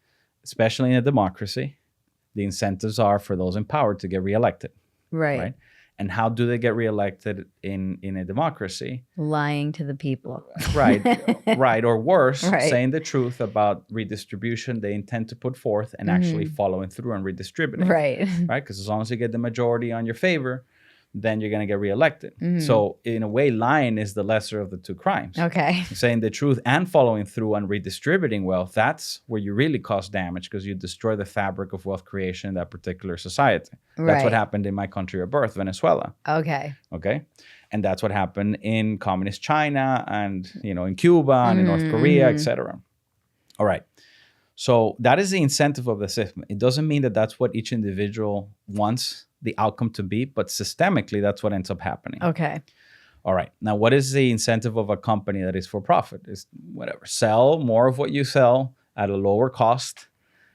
especially in a democracy, the incentives are for those in power to get reelected. Right. And how do they get reelected in a democracy? Lying to the people. Right. Or worse, Right. saying the truth about redistribution they intend to put forth and actually following through and redistributing. Right. Right? Because as long as you get the majority on your favor, then you're going to get reelected. So in a way, lying is the lesser of the two crimes. Okay. Saying the truth and following through and redistributing wealth, that's where you really cause damage, because you destroy the fabric of wealth creation in that particular society. That's Right. what happened in my country of birth, Venezuela. Okay. Okay. And that's what happened in communist China and, in Cuba and in North Korea, etc. All right. So that is the incentive of the system. It doesn't mean that that's what each individual wants the outcome to be, but systemically, that's what ends up happening. Okay. All right. Now, what is the incentive of a company that is for profit? Is whatever. Sell more of what you sell at a lower cost,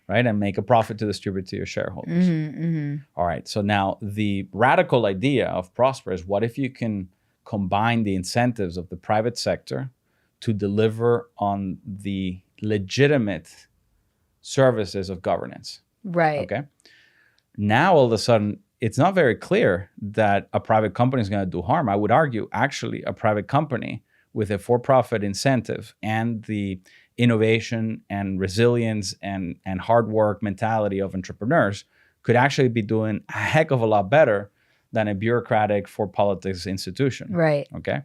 right? And make a profit to distribute to your shareholders. All right. So now the radical idea of Prospera is, what if you can combine the incentives of the private sector to deliver on the legitimate services of governance? Right. Okay. Now, all of a sudden, it's not very clear that a private company is going to do harm. I would argue, actually, a private company with a for-profit incentive and the innovation and resilience and hard work mentality of entrepreneurs could actually be doing a heck of a lot better than a bureaucratic for-politics institution. Right. Okay.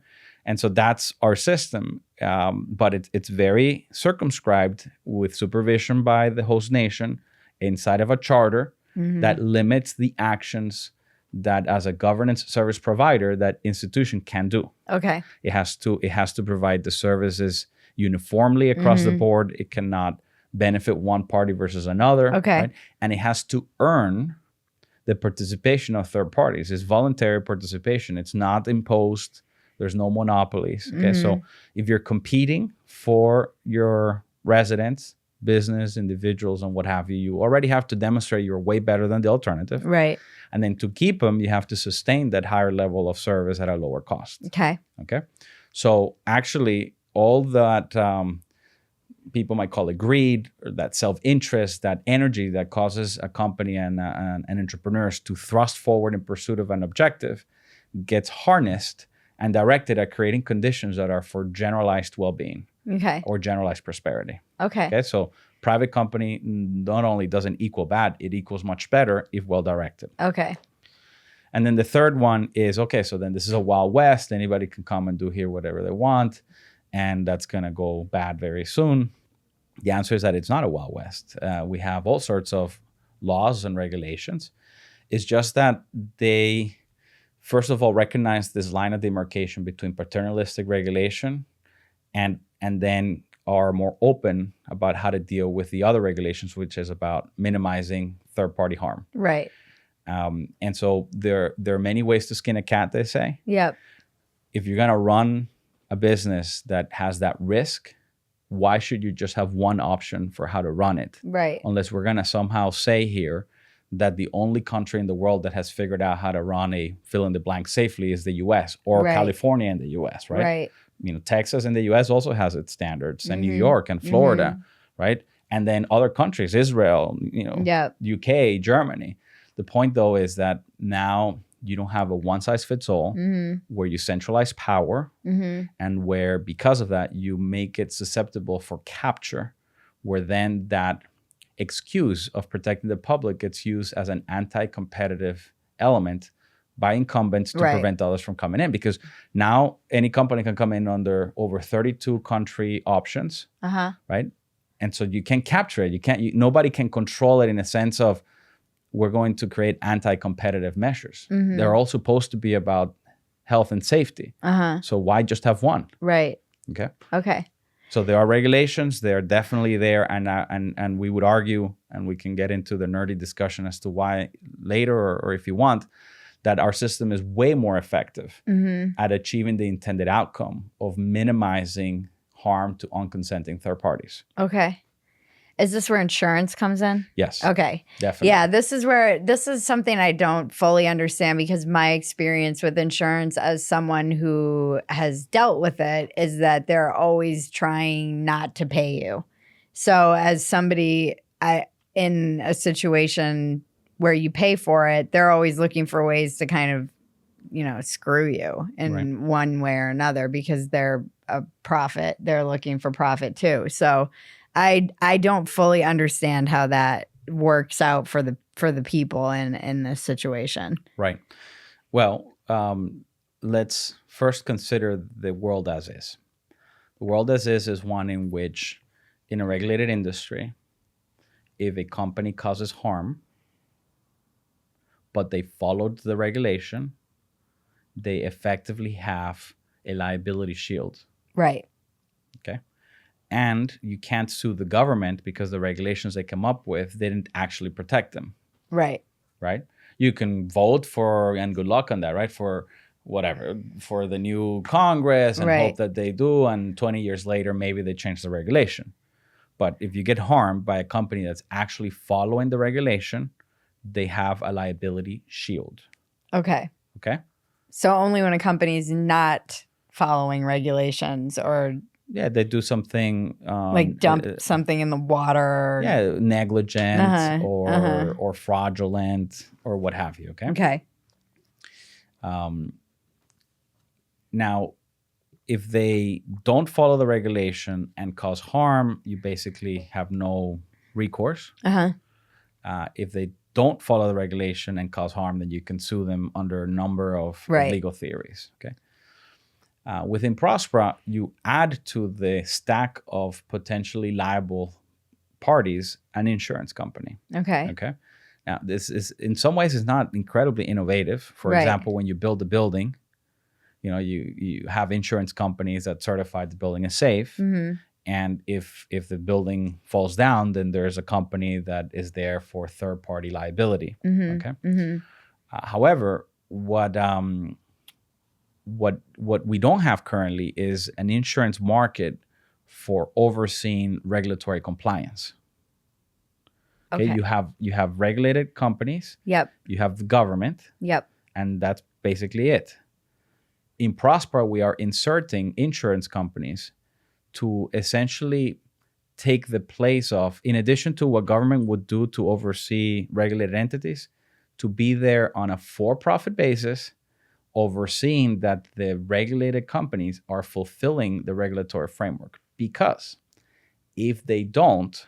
And so that's our system. But it's very circumscribed with supervision by the host nation inside of a charter that limits the actions that, as a governance service provider, that institution can do. Okay. It has to provide the services uniformly across the board. It cannot benefit one party versus another. Okay. Right? And it has to earn the participation of third parties. It's voluntary participation. It's not imposed. There's no monopolies. Okay. So if you're competing for your residents, business, individuals, and what have you, you already have to demonstrate you're way better than the alternative. Right. And then to keep them, you have to sustain that higher level of service at a lower cost. Okay. Okay. So actually, all that people might call it greed, or that self-interest, that energy that causes a company and entrepreneurs to thrust forward in pursuit of an objective, gets harnessed and directed at creating conditions that are for generalized well-being. Okay. Or generalized prosperity. Okay. Okay, so private company not only doesn't equal bad, it equals much better if well directed. Okay. And then the third one is, okay, so then this is a Wild West. Anybody can come and do here whatever they want, and that's going to go bad very soon. The answer is that it's not a Wild West. We have all sorts of laws and regulations. It's just that they, first of all, recognize this line of demarcation between paternalistic regulation and then are more open about how to deal with the other regulations, which is about minimizing third-party harm. Right. And so there are many ways to skin a cat, they say. Yep. If you're going to run a business that has that risk, why should you just have one option for how to run it? Right. Unless we're going to somehow say here that the only country in the world that has figured out how to run a fill in the blank safely is the US, or Right. California in the US, right? Right. You know, Texas in the US also has its standards, and New York and Florida, right? And then other countries, Israel, you know, Yep. UK, Germany. The point though is that now you don't have a one size fits all where you centralize power and where because of that you make it susceptible for capture, where then that excuse of protecting the public gets used as an anti-competitive element by incumbents to Right. prevent others from coming in, because now any company can come in under over 32 country options, right? And so you can capture it. Nobody can control it in a sense of we're going to create anti-competitive measures. They're all supposed to be about health and safety. So why just have one? Right. Okay. Okay. So there are regulations. They're definitely there, and we would argue, and we can get into the nerdy discussion as to why later, or if you want, that our system is way more effective at achieving the intended outcome of minimizing harm to unconsenting third parties. Okay. Is this where insurance comes in? Yes. Okay. Definitely. Yeah, this is something I don't fully understand, because my experience with insurance as someone who has dealt with it is that they're always trying not to pay you. So as somebody in a situation where you pay for it, they're always looking for ways to kind of, you know, screw you in one way or another, because they're a profit. They're looking for profit too. So I don't fully understand how that works out for the people in this situation. Right. Well, let's first consider the world as is. The world as is one in which, in a regulated industry, if a company causes harm, but they followed the regulation, they effectively have a liability shield. Right. Okay. And you can't sue the government because the regulations they come up with didn't actually protect them. Right. Right? You can vote for, and good luck on that, right? For whatever, for the new Congress, and hope that they do. And 20 years later, maybe they change the regulation. But if you get harmed by a company that's actually following the regulation, they have a liability shield. Okay. Okay? So only when a company's not following regulations, or they do something like dump something in the water. Yeah, negligent or fraudulent or what have you. Okay. Okay. Now, if they don't follow the regulation and cause harm, you basically have no recourse. If they don't follow the regulation and cause harm, then you can sue them under a number of legal theories. Okay. Within Prospera, you add to the stack of potentially liable parties an insurance company. Okay. Okay. Now, this is in some ways is not incredibly innovative. For example, when you build a building, you know, you have insurance companies that certify the building is safe. And if the building falls down, then there's a company that is there for third-party liability. Okay. However, what we don't have currently is an insurance market for overseeing regulatory compliance. Okay. You have regulated companies. Yep. You have the government. Yep. And that's basically it. In Prospera, we are inserting insurance companies to essentially take the place of, in addition to what government would do to oversee regulated entities, to be there on a for-profit basis, overseeing that the regulated companies are fulfilling the regulatory framework. Because if they don't,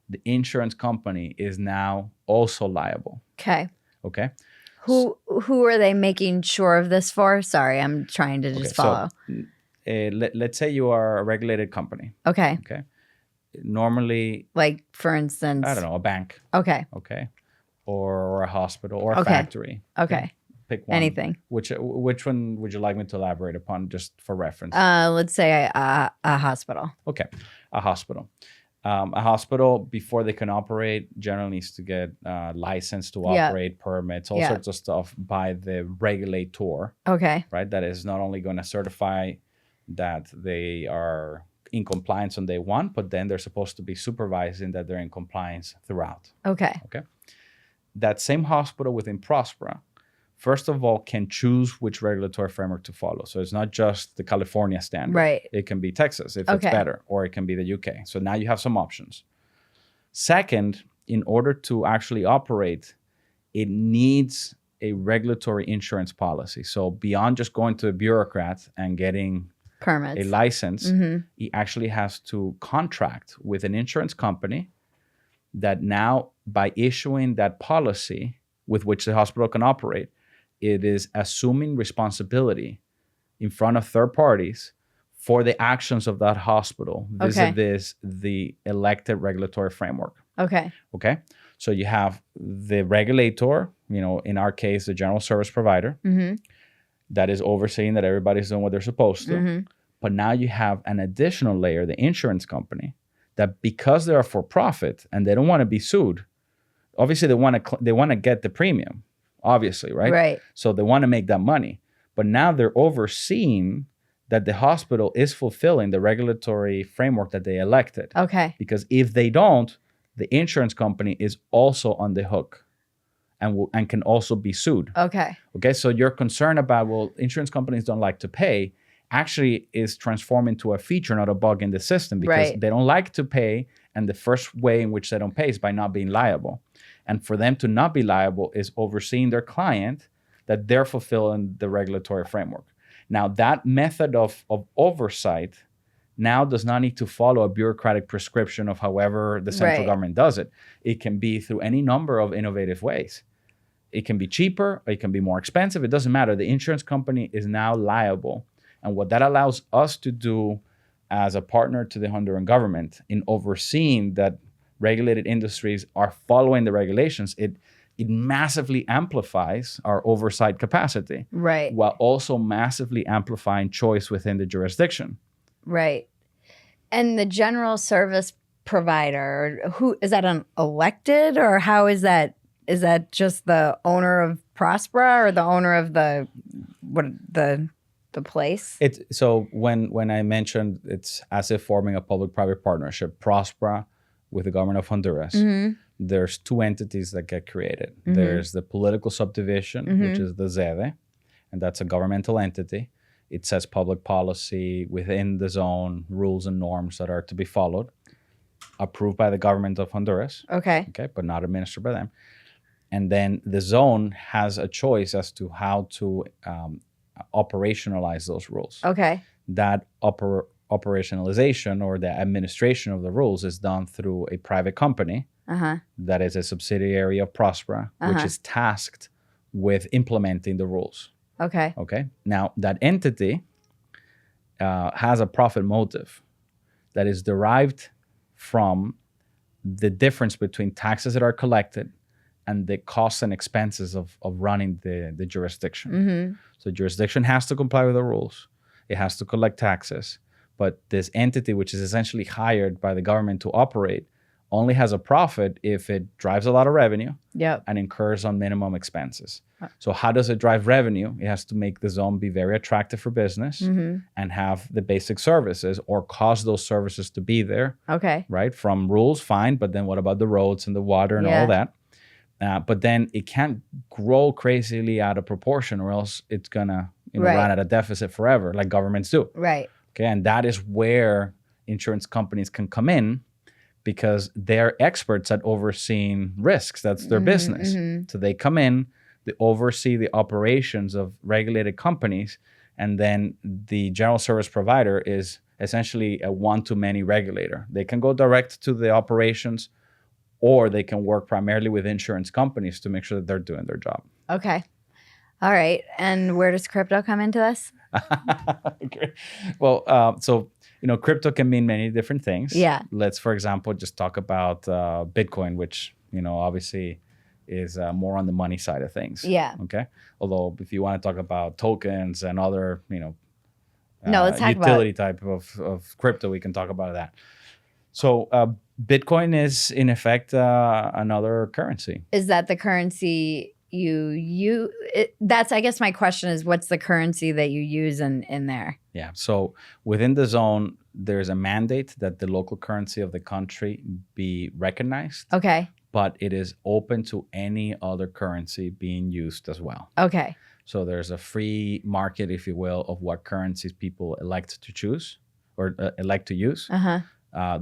the insurance company is now also liable. Okay. Okay. Who are they making sure of this for? Sorry, I'm trying to just follow. So, let's say you are a regulated company. Okay. Okay. Normally, like for instance, I don't know, a bank. Okay. Okay. Or a hospital or a factory. Okay. pick one. Anything. Which one would you like me to elaborate upon, just for reference? Let's say a hospital. Okay, a hospital. A hospital, before they can operate, generally needs to get license to operate, permits, all sorts of stuff by the regulator. Okay. Right? That is not only going to certify that they are in compliance on day one, but then they're supposed to be supervising that they're in compliance throughout. Okay. That same hospital within Prospera, first of all, can choose which regulatory framework to follow. So it's not just the California standard. Right. It can be Texas if it's better, or it can be the UK. So now you have some options. Second, in order to actually operate, it needs a regulatory insurance policy. So beyond just going to a bureaucrat and getting permits, a license, it actually has to contract with an insurance company that now, by issuing that policy with which the hospital can operate, it is assuming responsibility in front of third parties for the actions of that hospital vis-a-vis the elected regulatory framework. Okay. So you have the regulator, in our case, the general service provider, that is overseeing that everybody's doing what they're supposed to. But now you have an additional layer, the insurance company, that because they are for profit and they don't want to be sued, obviously they want to get the premium, obviously, right? Right. So they want to make that money. But now they're overseeing that the hospital is fulfilling the regulatory framework that they elected. Okay. Because if they don't, the insurance company is also on the hook and can also be sued. Okay. So your concern about, well, insurance companies don't like to pay, actually is transformed into a feature, not a bug in the system, because they don't like to pay, and the first way in which they don't pay is by not being liable. And for them to not be liable is overseeing their client that they're fulfilling the regulatory framework. Now, that method of oversight now does not need to follow a bureaucratic prescription of however the central government does it. It can be through any number of innovative ways. It can be cheaper, it can be more expensive, it doesn't matter. The insurance company is now liable. And what that allows us to do as a partner to the Honduran government in overseeing that regulated industries are following the regulations, it massively amplifies our oversight capacity. Right. While also massively amplifying choice within the jurisdiction. Right. And the general service provider, who is that, an elected, or how is that? Is that just the owner of Prospera or the owner of the place? So when I mentioned it's as if forming a public-private partnership, Prospera with the government of Honduras, there's two entities that get created. There's the political subdivision, which is the ZEDE, and that's a governmental entity. It sets public policy within the zone, rules and norms that are to be followed, approved by the government of Honduras. Okay, but not administered by them. And then the zone has a choice as to how to operationalize those rules. That operationalization or the administration of the rules is done through a private company that is a subsidiary of Prospera, which is tasked with implementing the rules. Now, that entity has a profit motive that is derived from the difference between taxes that are collected and the costs and expenses of running the jurisdiction. So jurisdiction has to comply with the rules. It has to collect taxes. But this entity, which is essentially hired by the government to operate, only has a profit if it drives a lot of revenue and incurs on minimum expenses. So how does it drive revenue? It has to make the zone be very attractive for business and have the basic services or cause those services to be there. Right? From rules, fine. But then what about the roads and the water and all that? But then it can't grow crazily out of proportion, or else it's gonna run at a deficit forever, like governments do. And that is where insurance companies can come in, because they're experts at overseeing risks. That's their business. So they come in, they oversee the operations of regulated companies, and then the general service provider is essentially a one-to-many regulator. They can go direct to the operations, or they can work primarily with insurance companies to make sure that they're doing their job. All right. And where does crypto come into this? Well, so, crypto can mean many different things. Yeah. Let's, for example, just talk about Bitcoin, which, obviously is more on the money side of things. Yeah. Okay. Although if you want to talk about tokens and other, No, let's talk utility type of crypto, we can talk about that. So Bitcoin is in effect another currency. Is that the currency that's, I guess my question is, what's the currency that you use in there? Yeah. So within the zone, there's a mandate that the local currency of the country be recognized. Okay. But it is open to any other currency being used as well. Okay. So there's a free market, if you will, of what currencies people elect to choose or elect to use. Uh-huh.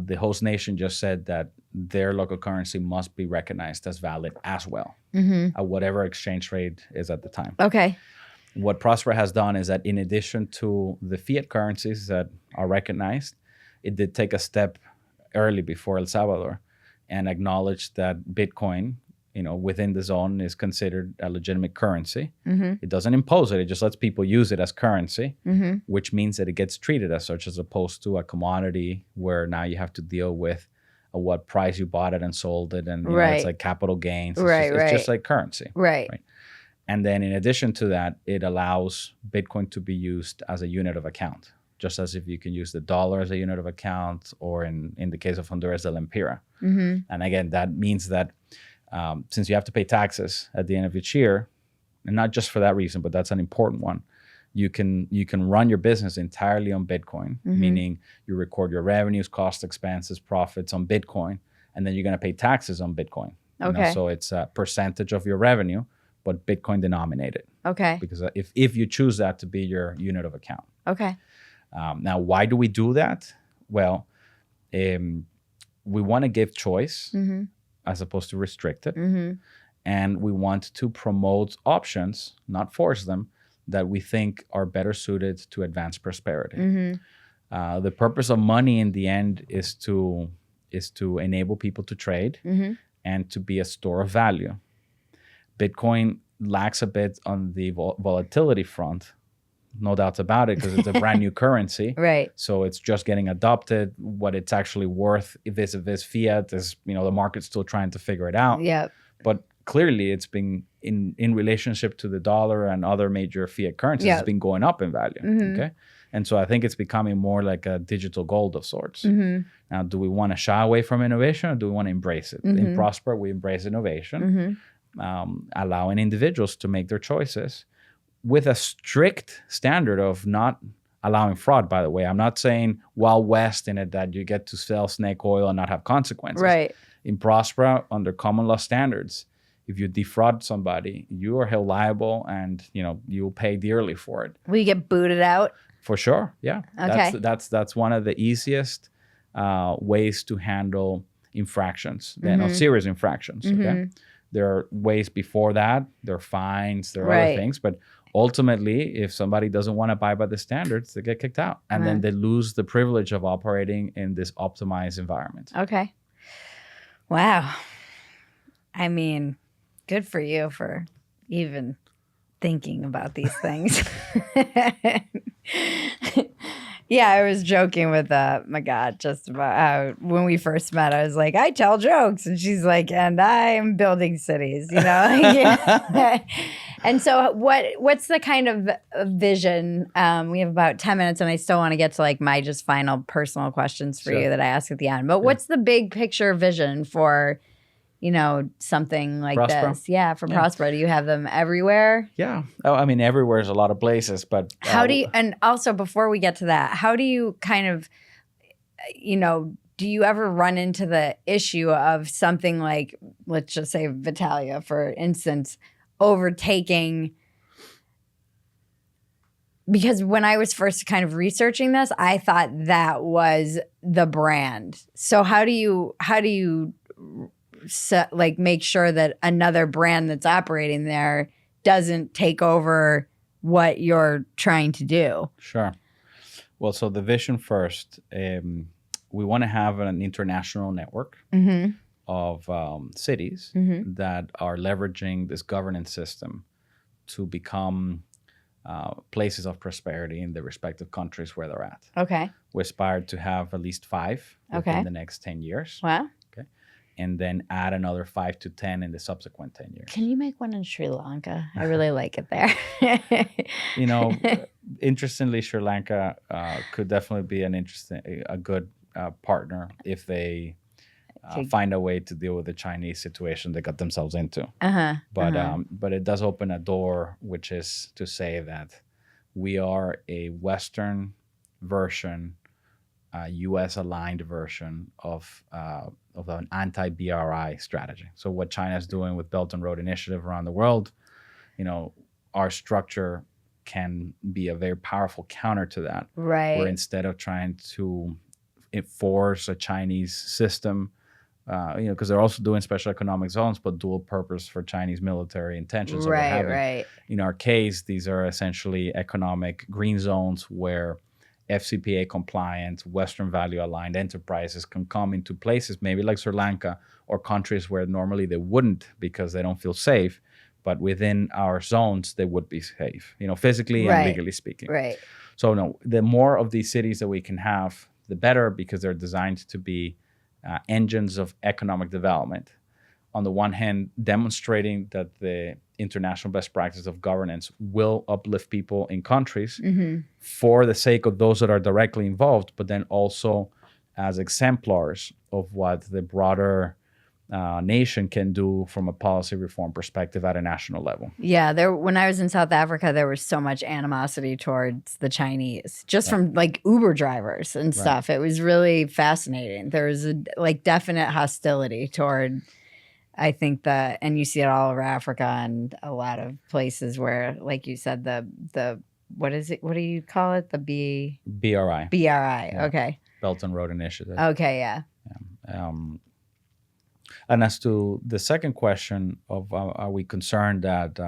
The host nation just said that their local currency must be recognized as valid as well, at whatever exchange rate is at the time. Okay. What Prospera has done is that in addition to the fiat currencies that are recognized, it did take a step early before El Salvador and acknowledged that Bitcoin, within the zone is considered a legitimate currency. It doesn't impose it. It just lets people use it as currency, which means that it gets treated as such, as opposed to a commodity where now you have to deal with what price you bought it and sold it. And it's like capital gains. It's just like currency. Right. And then in addition to that, it allows Bitcoin to be used as a unit of account, just as if you can use the dollar as a unit of account, or in the case of Honduras, the lempira. And again, that means that since you have to pay taxes at the end of each year, and not just for that reason, but that's an important one, you can run your business entirely on Bitcoin, meaning you record your revenues, cost, expenses, profits on Bitcoin, and then you're going to pay taxes on Bitcoin. Okay. So it's a percentage of your revenue, but Bitcoin denominated. Okay. Because if you choose that to be your unit of account. Okay. Now, why do we do that? Well, we want to give choice as opposed to restrict it. And we want to promote options, not force them, that we think are better suited to advance prosperity. The purpose of money in the end is to enable people to trade and to be a store of value. Bitcoin lacks a bit on the volatility front, no doubts about it, because it's a brand new currency. Right. So it's just getting adopted. What it's actually worth vis-a-vis fiat is, the market's still trying to figure it out. Yeah. But clearly it's been in relationship to the dollar and other major fiat currencies, it's been going up in value. Okay. And so I think it's becoming more like a digital gold of sorts. Now, do we want to shy away from innovation, or do we want to embrace it? In Prospera, we embrace innovation, allowing individuals to make their choices with a strict standard of not allowing fraud, by the way. I'm not saying Wild West in it that you get to sell snake oil and not have consequences. Right. In Prospera, under common law standards, if you defraud somebody, you are held liable, and you'll pay dearly for it. Will you get booted out? For sure, yeah. Okay. That's one of the easiest ways to handle infractions, serious infractions. Okay, there are ways before that. There are fines. There are other things, but ultimately, if somebody doesn't want to abide by the standards, they get kicked out, and then they lose the privilege of operating in this optimized environment. Okay. Wow. I mean, good for you for even thinking about these things. Yeah, I was joking with my God, just about how when we first met, I was like, I tell jokes, and she's like, and I'm building cities, And so, what's the kind of vision? We have about 10 minutes, and I still want to get to like my just final personal questions for you that I ask at the end. But what's the big picture vision for, something like Prospera? this? Yeah, for Prospera. Do you have them everywhere? Yeah. Oh, I mean, everywhere is a lot of places, but how do you? And also, before we get to that, how do you kind of, do you ever run into the issue of something like, let's just say Vitalia, for instance, overtaking? Because when I was first kind of researching this, I thought that was the brand. So how do you make sure that another brand that's operating there doesn't take over what you're trying to do? Sure. Well, so the vision first, we want to have an international network of cities that are leveraging this governance system to become places of prosperity in the respective countries where they're at. Okay. We aspire to have at least 5 within the next 10 years. Wow. Okay. and then add another 5 to 10 in the subsequent 10 years. Can you make one in Sri Lanka? I really like it there. Interestingly, Sri Lanka could definitely be a good partner if they find a way to deal with the Chinese situation they got themselves into. But it does open a door, which is to say that we are a Western version, U.S.-aligned version of an anti-BRI strategy. So what China is doing with Belt and Road Initiative around the world, our structure can be a very powerful counter to that. Right. Where instead of trying to enforce a Chinese system, because they're also doing special economic zones, but dual purpose for Chinese military intentions. Right. In our case, these are essentially economic green zones where FCPA compliant, Western value aligned enterprises can come into places maybe like Sri Lanka or countries where normally they wouldn't because they don't feel safe, but within our zones they would be safe, physically and legally speaking. Right. So no, the more of these cities that we can have, the better, because they're designed to be engines of economic development. On the one hand, demonstrating that the international best practice of governance will uplift people in countries for the sake of those that are directly involved, but then also as exemplars of what the broader nation can do from a policy reform perspective at a national level. Yeah, when I was in South Africa, there was so much animosity towards the Chinese, just from like Uber drivers and stuff. It was really fascinating. There was a definite hostility toward, I think and you see it all over Africa and a lot of places where, like you said, the what is it? What do you call it? The BRI. Yeah. Okay. Belt and Road Initiative. Okay. Yeah. And as to the second question of are we concerned that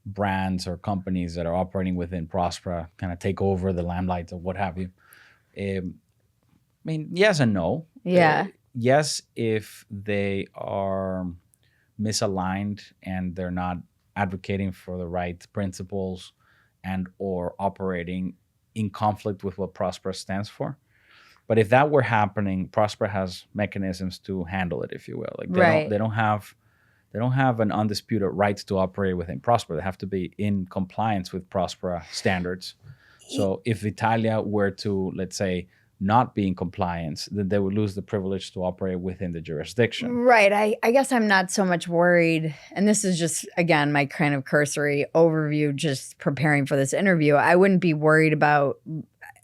brands or companies that are operating within Prospera kind of take over the limelight or what have you? I mean, yes and no. Yeah. Yes, if they are misaligned and they're not advocating for the right principles and or operating in conflict with what Prospera stands for. But if that were happening, Prospera has mechanisms to handle it, if you will. Like they don't have an undisputed right to operate within Prospera. They have to be in compliance with Prospera standards. So if Italia were to, let's say, not be in compliance, then they would lose the privilege to operate within the jurisdiction. Right. I guess I'm not so much worried, and this is just, again, my kind of cursory overview, just preparing for this interview. I wouldn't be worried about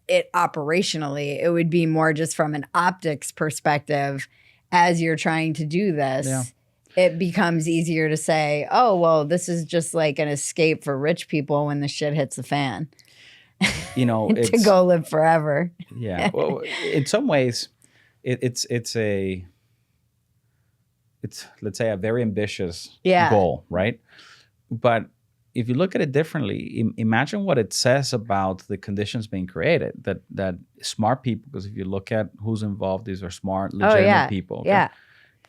it operationally. It would be more just from an optics perspective. As you're trying to do this, it becomes easier to say, oh, well, this is just like an escape for rich people when the shit hits the fan. To go live forever. Yeah. Well, in some ways, it's let's say a very ambitious goal, right? But if you look at it differently, imagine what it says about the conditions being created. That smart people, because if you look at who's involved, these are smart, legitimate people. Okay? Yeah.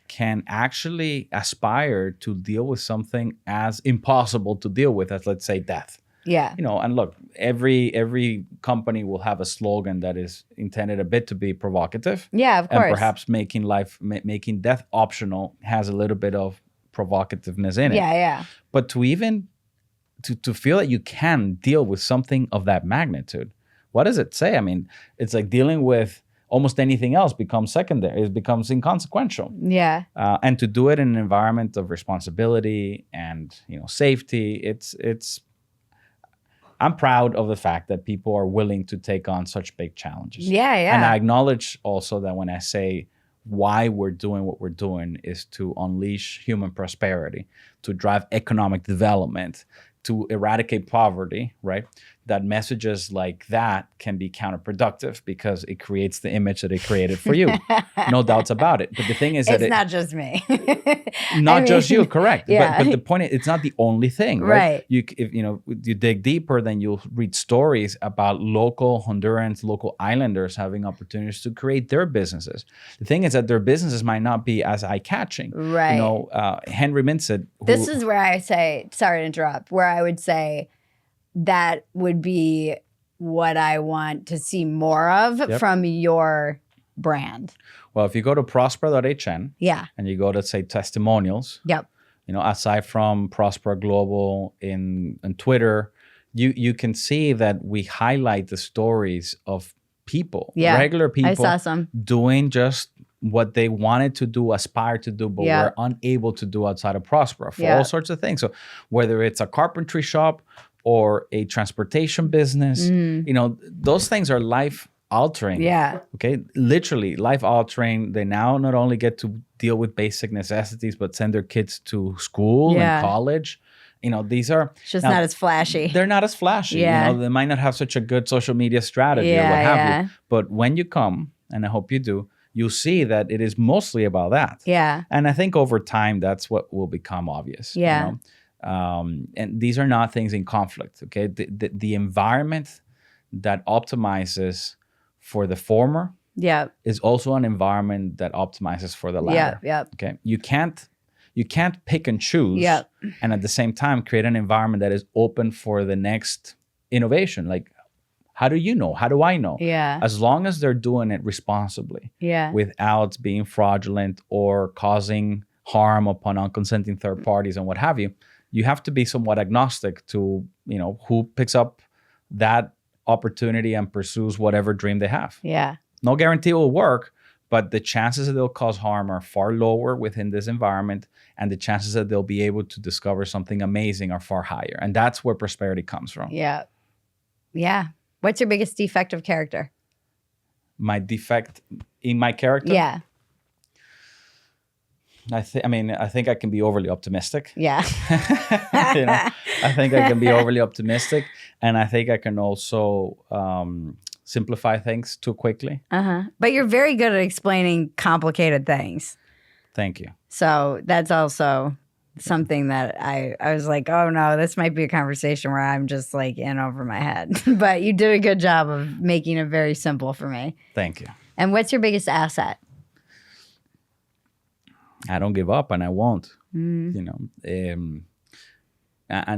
Can actually aspire to deal with something as impossible to deal with as, let's say, death. Yeah. And look, every company will have a slogan that is intended a bit to be provocative. Yeah, of course. And perhaps making death optional has a little bit of provocativeness in it. Yeah. But to feel that you can deal with something of that magnitude, what does it say? I mean, it's like dealing with almost anything else becomes secondary. It becomes inconsequential. Yeah. And to do it in an environment of responsibility and safety, it's. I'm proud of the fact that people are willing to take on such big challenges. Yeah. And I acknowledge also that when I say why we're doing what we're doing is to unleash human prosperity, to drive economic development, to eradicate poverty, right? That messages like that can be counterproductive because it creates the image that it created for you. No doubts about it. But the thing is that it's not just me. Just you, correct. Yeah. But the point is, it's not the only thing, right? If you dig deeper, then you'll read stories about local Hondurans, local islanders having opportunities to create their businesses. The thing is that their businesses might not be as eye-catching. Right. Henry Mintzett. This is where I say, sorry to interrupt, where I would say, that would be what I want to see more of from your brand? Well, if you go to prospera.hn Yeah. and you go to, say, testimonials, Yep. aside from Prospera Global in Twitter, you can see that we highlight the stories of people, Yeah. regular people, I saw some. doing just what they wanted to do, aspire to do, but Yeah. were unable to do outside of Prospera for Yeah. all sorts of things. So whether it's a carpentry shop or a transportation business, those things are life altering. Yeah. Okay. Literally life altering. They now not only get to deal with basic necessities, but send their kids to school Yeah. and college. These are It's just now, not as flashy. they're not as flashy. Yeah. They might not have such a good social media strategy or Yeah, what have yeah. you. But when you come, and I hope you do, you'll see that it is mostly about that. Yeah. And I think over time, that's what will become obvious. Yeah. And these are not things in conflict. Okay. The environment that optimizes for the former Yeah. is also an environment that optimizes for the latter. Yeah. Yeah. Okay. You can't pick and choose Yep. and at the same time create an environment that is open for the next innovation. Like, how do you know? How do I know? Yeah. As long as they're doing it responsibly, Yeah. without being fraudulent or causing harm upon unconsenting third parties and what have you, you have to be somewhat agnostic to, who picks up that opportunity and pursues whatever dream they have. Yeah. No guarantee it will work, but the chances that they'll cause harm are far lower within this environment, and the chances that they'll be able to discover something amazing are far higher. And that's where prosperity comes from. Yeah. Yeah. What's your biggest defect of character? My defect in my character? Yeah. I think I can be overly optimistic. Yeah. I think I can be overly optimistic, and I think I can also simplify things too quickly. But you're very good at explaining complicated things. Thank you. So that's also something that I was like, oh no, this might be a conversation where I'm just like in over my head. But you did a good job of making it very simple for me. Thank you. And what's your biggest asset? I don't give up, and I won't. And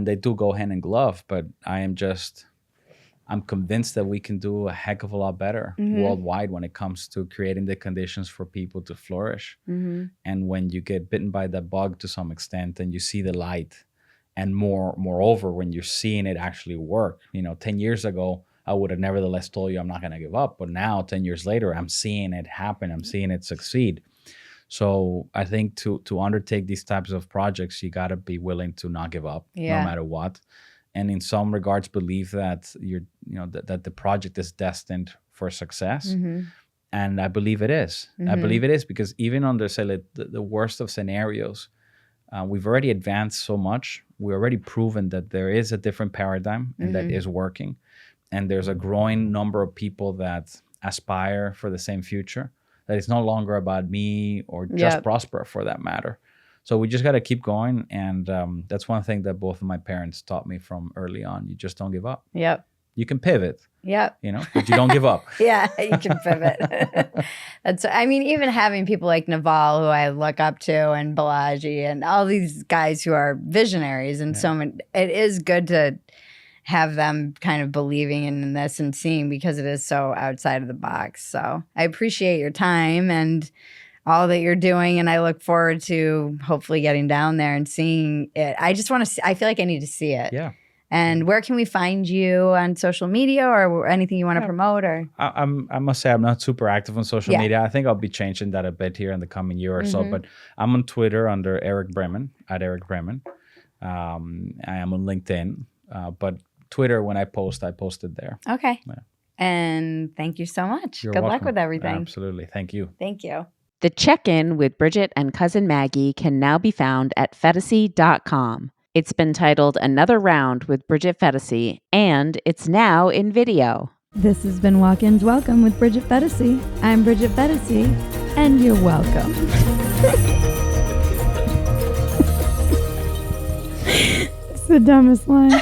they do go hand in glove, but I'm convinced that we can do a heck of a lot better worldwide when it comes to creating the conditions for people to flourish. And when you get bitten by that bug to some extent and you see the light, and moreover, when you're seeing it actually work, 10 years ago, I would have nevertheless told you I'm not going to give up. But now, 10 years later, I'm seeing it happen. I'm seeing it succeed. So I think to undertake these types of projects, you got to be willing to not give up, no matter what. And in some regards, believe that that the project is destined for success. And I believe it is. I believe it is because even under, say, like the worst of scenarios, we've already advanced so much. We've already proven that there is a different paradigm and that is working. And there's a growing number of people that aspire for the same future. That it's no longer about me or just Prospera for that matter. So we just got to keep going. And that's one thing that both of my parents taught me from early on. You just don't give up. Yep. You can pivot. Yep. But you don't give up. Yeah, you can pivot. Even having people like Naval, who I look up to, and Balaji, and all these guys who are visionaries, and so many, it is good to have them kind of believing in this and seeing, because it is so outside of the box. So I appreciate your time and all that you're doing, and I look forward to hopefully getting down there and seeing it. I just want to see, I feel like I need to see it. Yeah. And where can we find you on social media, or anything you want to promote? Or I must say I'm not super active on social media. I think I'll be changing that a bit here in the coming year or so. But I'm on Twitter under Erick Brimen, at Erick Brimen. I am on LinkedIn, but Twitter, when I post it there. Okay. Yeah. And thank you so much. You're Good welcome. luck with everything. Absolutely. Thank you. Thank you. The check-in with Bridget and Cousin Maggie can now be found at Phetasy.com. It's been titled Another Round with Bridget Phetasy, and it's now in video. This has been Walk-Ins Welcome with Bridget Phetasy. I'm Bridget Phetasy, and you're welcome. It's the dumbest line.